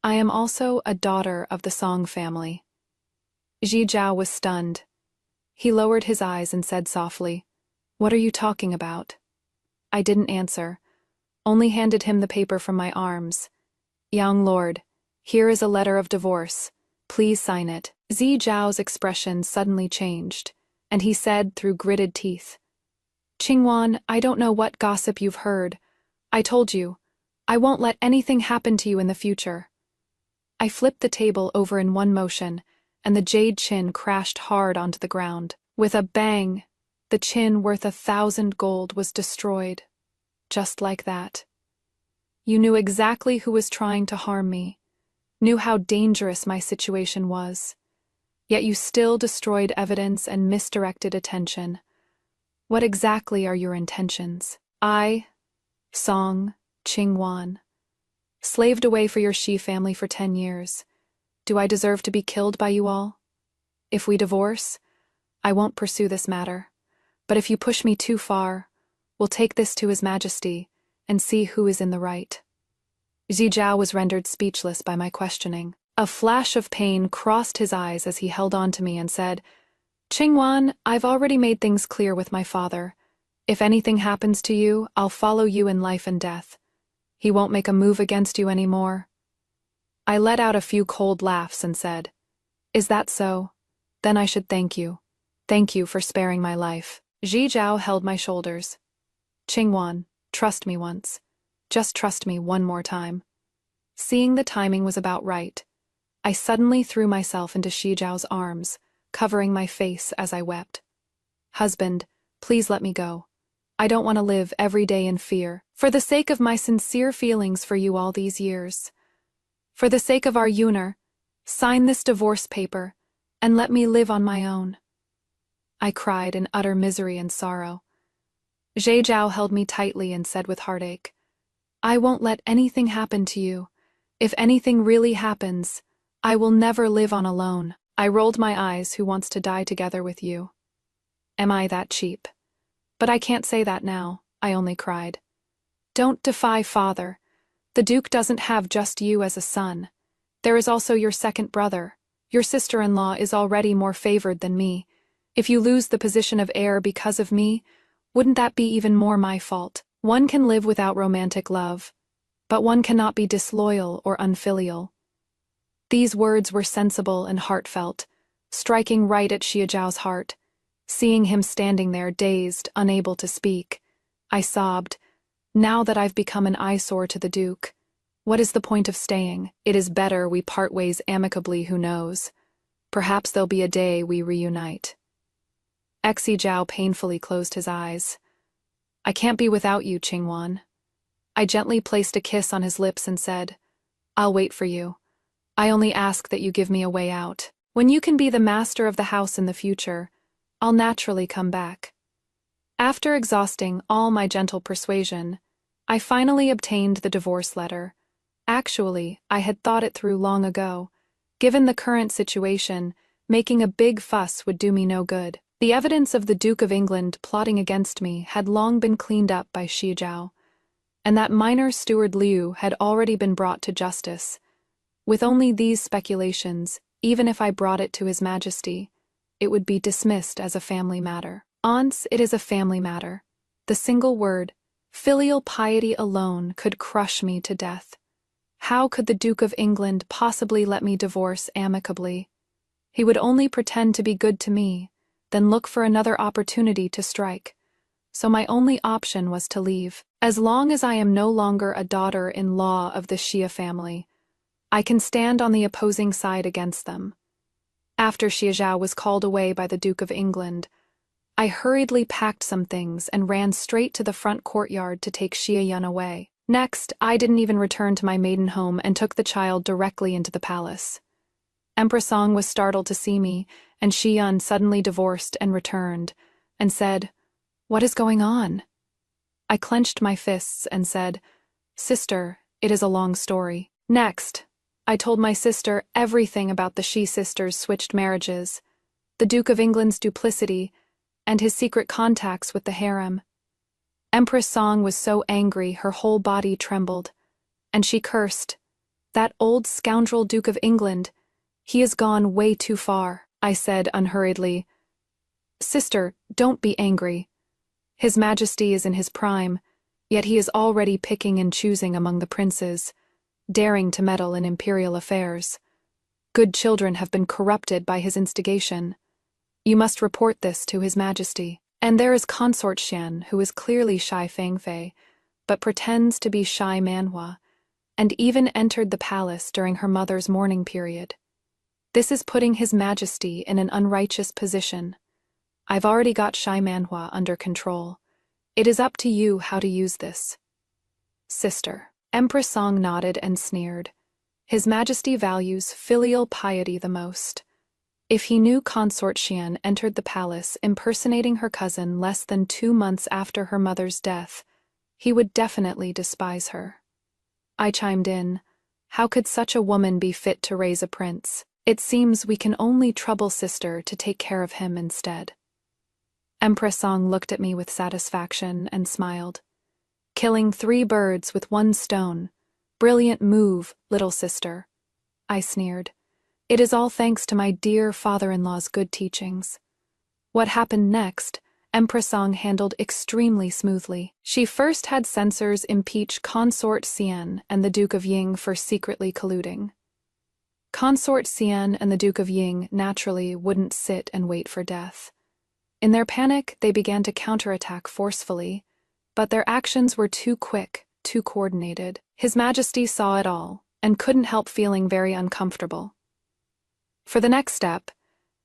I am also a daughter of the Song family." Xi Zhao was stunned. He lowered his eyes and said softly, "What are you talking about?" I didn't answer, only handed him the paper from my arms. "Young lord, here is a letter of divorce. Please sign it." Xi Zhao's expression suddenly changed, and he said through gritted teeth, "Qingwan, I don't know what gossip you've heard. I told you, I won't let anything happen to you in the future." I flipped the table over in one motion, and the jade chin crashed hard onto the ground. With a bang, the chin worth 1,000 gold was destroyed. Just like that. You knew exactly who was trying to harm me, knew how dangerous my situation was. Yet you still destroyed evidence and misdirected attention. What exactly are your intentions? I, Song Qingwan, slaved away for your Shi family for 10 years. Do I deserve to be killed by you all? If we divorce, I won't pursue this matter. But if you push me too far, we'll take this to His Majesty and see who is in the right." Xi Zhao was rendered speechless by my questioning. A flash of pain crossed his eyes as he held on to me and said, "Qingwan, I've already made things clear with my father. If anything happens to you, I'll follow you in life and death. He won't make a move against you anymore." I let out a few cold laughs and said, "Is that so? Then I should thank you. Thank you for sparing my life." Xi Zhao held my shoulders. "Qingwan, trust me once. Just trust me one more time." Seeing the timing was about right, I suddenly threw myself into Xi Zhao's arms, covering my face as I wept. "Husband, please let me go. I don't want to live every day in fear. For the sake of my sincere feelings for you all these years. For the sake of our Yuner, sign this divorce paper, and let me live on my own." I cried in utter misery and sorrow. Xie Zhao held me tightly and said with heartache, "I won't let anything happen to you. If anything really happens, I will never live on alone." I rolled my eyes. "Who wants to die together with you? Am I that cheap? But I can't say that now," I only cried. "Don't defy father. The Duke doesn't have just you as a son. There is also your second brother. Your sister-in-law is already more favored than me. If you lose the position of heir because of me, wouldn't that be even more my fault? One can live without romantic love, but one cannot be disloyal or unfilial." These words were sensible and heartfelt, striking right at Xie Zhao's heart. Seeing him standing there dazed, unable to speak, I sobbed, "Now that I've become an eyesore to the Duke, what is the point of staying? It is better we part ways amicably, who knows? Perhaps there'll be a day we reunite." Xi Zhao painfully closed his eyes. "I can't be without you, Qingwan." I gently placed a kiss on his lips and said, "I'll wait for you. I only ask that you give me a way out. When you can be the master of the house in the future, I'll naturally come back." After exhausting all my gentle persuasion, I finally obtained the divorce letter. Actually, I had thought it through long ago. Given the current situation, making a big fuss would do me no good. The evidence of the Duke of England plotting against me had long been cleaned up by Xi Zhao, and that minor steward Liu had already been brought to justice. With only these speculations, even if I brought it to His Majesty, it would be dismissed as a family matter. Once it is a family matter. The single word, filial piety alone, could crush me to death. How could the Duke of England possibly let me divorce amicably? He would only pretend to be good to me, then look for another opportunity to strike. So my only option was to leave. As long as I am no longer a daughter-in-law of the Xia family, I can stand on the opposing side against them. After Xia Zhao was called away by the Duke of England, I hurriedly packed some things and ran straight to the front courtyard to take Xia Yun away. Next, I didn't even return to my maiden home and took the child directly into the palace. Empress Song was startled to see me, and Xia Yun suddenly divorced and returned, and said, "What is going on?" I clenched my fists and said, "Sister, it is a long story." Next, I told my sister everything about the Xi sisters' switched marriages, the Duke of England's duplicity, and his secret contacts with the harem. Empress Song was so angry her whole body trembled, and she cursed, "That old scoundrel Duke of England, he has gone way too far." I said unhurriedly, "Sister, don't be angry. His Majesty is in his prime, yet he is already picking and choosing among the princes, daring to meddle in imperial affairs. Good children have been corrupted by his instigation. You must report this to his Majesty. And there is Consort Xian, who is clearly Shy Fangfei, but pretends to be Shy Manhua, and even entered the palace during her mother's mourning period. This is putting his Majesty in an unrighteous position. I've already got Shy Manhua under control. It is up to you how to use this." "Sister." Empress Song nodded and sneered. "His Majesty values filial piety the most. If he knew Consort Xian entered the palace impersonating her cousin less than 2 months after her mother's death, he would definitely despise her." I chimed in, "How could such a woman be fit to raise a prince? It seems we can only trouble sister to take care of him instead." Empress Song looked at me with satisfaction and smiled. "Killing 3 birds with 1 stone. Brilliant move, little sister." I sneered. "It is all thanks to my dear father-in-law's good teachings." What happened next, Empress Song handled extremely smoothly. She first had censors impeach Consort Xian and the Duke of Ying for secretly colluding. Consort Xian and the Duke of Ying naturally wouldn't sit and wait for death. In their panic, they began to counterattack forcefully, but their actions were too quick, too coordinated. His Majesty saw it all, and couldn't help feeling very uncomfortable. For the next step,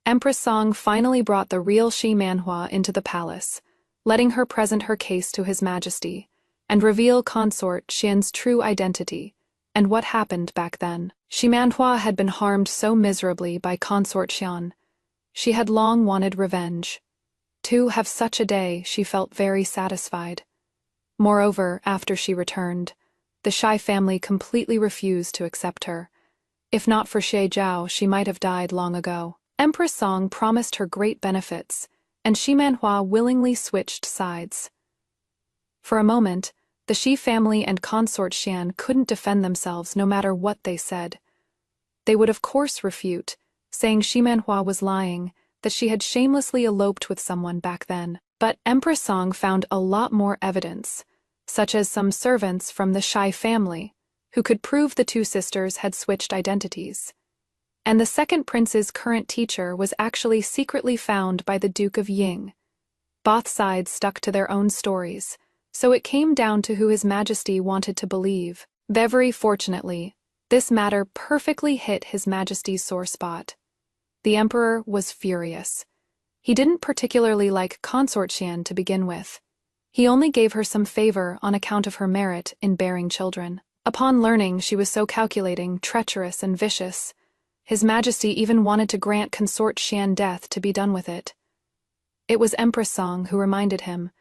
Empress Song finally brought the real Xi Manhua into the palace, letting her present her case to His Majesty, and reveal Consort Xian's true identity, and what happened back then. Xi Manhua had been harmed so miserably by Consort Xian. She had long wanted revenge. To have such a day, she felt very satisfied. Moreover, after she returned, the Shy family completely refused to accept her. If not for Xie Zhao, she might have died long ago. Empress Song promised her great benefits, and Xi Manhua willingly switched sides. For a moment, the Xi family and Consort Xian couldn't defend themselves no matter what they said. They would of course refute, saying Xi Manhua was lying, that she had shamelessly eloped with someone back then. But Empress Song found a lot more evidence, such as some servants from the Shy family, who could prove the 2 sisters had switched identities. And the second prince's current teacher was actually secretly found by the Duke of Ying. Both sides stuck to their own stories, so it came down to who His Majesty wanted to believe. Very fortunately, this matter perfectly hit His Majesty's sore spot. The Emperor was furious. He didn't particularly like Consort Xian to begin with. He only gave her some favor on account of her merit in bearing children. Upon learning she was so calculating, treacherous, and vicious, His Majesty even wanted to grant Consort Xian death to be done with it. It was Empress Song who reminded him,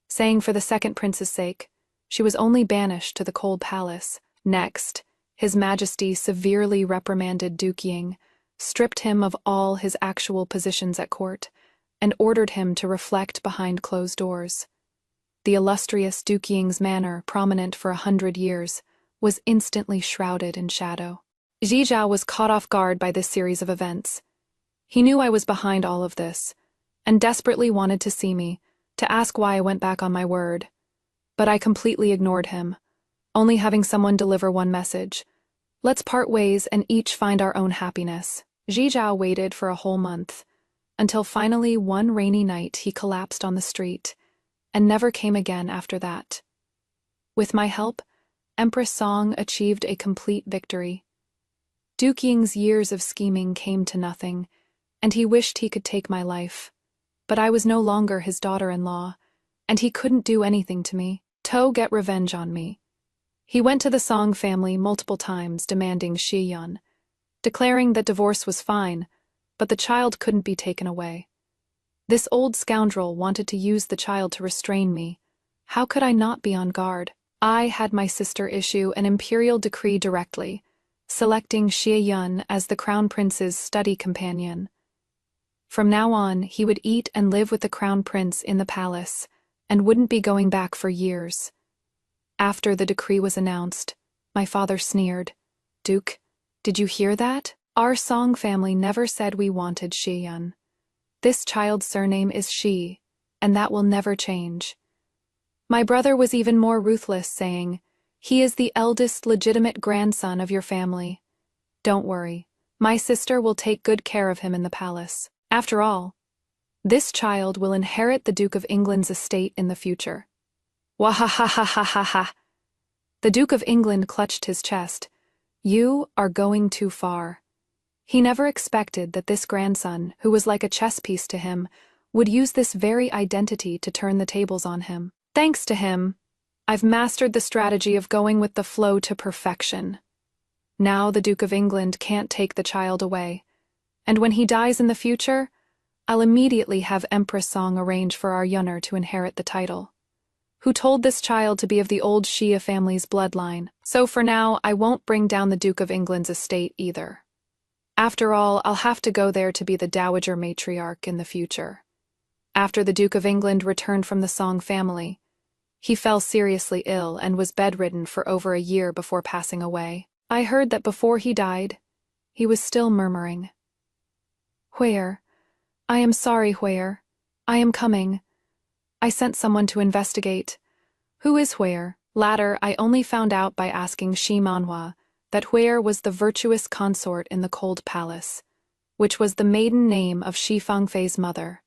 saying for the second prince's sake, she was only banished to the cold palace. Next, His Majesty severely reprimanded Duke Ying, stripped him of all his actual positions at court, and ordered him to reflect behind closed doors. The illustrious Duke Ying's manor, prominent for 100 years, was instantly shrouded in shadow. Xi Zhao was caught off guard by this series of events. He knew I was behind all of this, and desperately wanted to see me, to ask why I went back on my word. But I completely ignored him, only having someone deliver one message: "Let's part ways and each find our own happiness." Xi Zhao waited for a whole month. until finally one rainy night he collapsed on the street, and never came again after that. With my help, Empress Song achieved a complete victory. Duke Ying's years of scheming came to nothing, and he wished he could take my life. But I was no longer his daughter-in-law, and he couldn't do anything to me. To get revenge on me. He went to the Song family multiple times demanding Shi Yun, declaring that divorce was fine, but the child couldn't be taken away. This old scoundrel wanted to use the child to restrain me. How could I not be on guard? I had my sister issue an imperial decree directly, selecting Shi Yun as the crown prince's study companion. From now on, he would eat and live with the crown prince in the palace, and wouldn't be going back for years. After the decree was announced, my father sneered. "Duke, did you hear that? Our Song family never said we wanted Shi Yun. This child's surname is Shi, and that will never change." My brother was even more ruthless, saying, "He is the eldest legitimate grandson of your family. Don't worry, my sister will take good care of him in the palace. After all, this child will inherit the Duke of England's estate in the future." Wahahahahaha. The Duke of England clutched his chest. "You are going too far." He never expected that this grandson, who was like a chess piece to him, would use this very identity to turn the tables on him. Thanks to him, I've mastered the strategy of going with the flow to perfection. Now the Duke of England can't take the child away, and when he dies in the future, I'll immediately have Empress Song arrange for our Yunner to inherit the title. Who told this child to be of the old Shia family's bloodline, so for now I won't bring down the Duke of England's estate either. After all, I'll have to go there to be the Dowager Matriarch in the future. After the Duke of England returned from the Song family, he fell seriously ill and was bedridden for over a year before passing away. I heard that before he died, he was still murmuring, "Huir, I am sorry, Huir. I am coming. I sent someone to investigate. Who is Huir?" Latter, I only found out by asking Shi Manhua that Huir was the virtuous consort in the Cold Palace, which was the maiden name of Shi Fangfei's mother.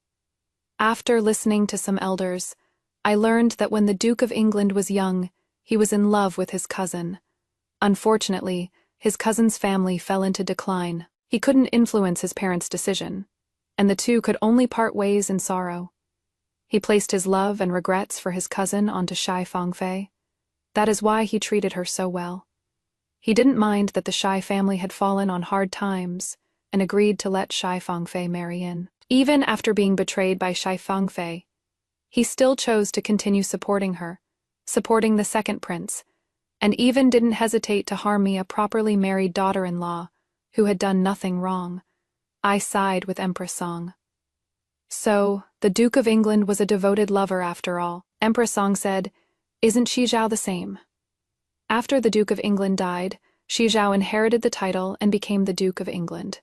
After listening to some elders, I learned that when the Duke of England was young, he was in love with his cousin. Unfortunately, his cousin's family fell into decline. He couldn't influence his parents' decision, and the two could only part ways in sorrow. He placed his love and regrets for his cousin onto Shi Fangfei. That is why he treated her so well. He didn't mind that the Shi family had fallen on hard times and agreed to let Shi Fangfei marry in. Even after being betrayed by Shi Fangfei, he still chose to continue supporting her, supporting the second prince, and even didn't hesitate to harm me, a properly married daughter-in-law who had done nothing wrong. I sighed with Empress Song. So, the Duke of England was a devoted lover after all. Empress Song said, "Isn't Shi Zhao the same?" After the Duke of England died, Shi Zhao inherited the title and became the Duke of England.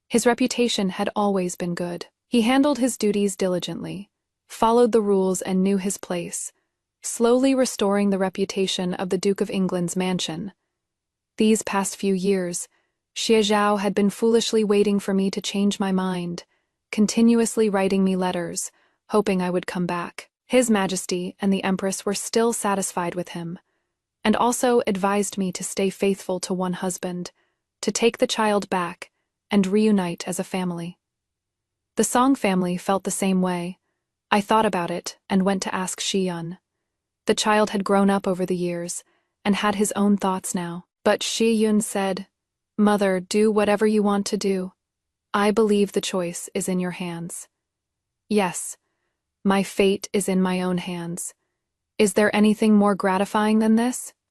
His reputation had always been good. He handled his duties diligently, followed the rules and knew his place, slowly restoring the reputation of the Duke of England's mansion. These past few years, Xie Zhao had been foolishly waiting for me to change my mind, continuously writing me letters, hoping I would come back. His Majesty and the Empress were still satisfied with him, and also advised me to stay faithful to one husband, to take the child back, and reunite as a family. The Song family felt the same way. I thought about it and went to ask Shi Yun. The child had grown up over the years and had his own thoughts now. But Shi Yun said, "Mother, do whatever you want to do. I believe the choice is in your hands." Yes, my fate is in my own hands. Is there anything more gratifying than this?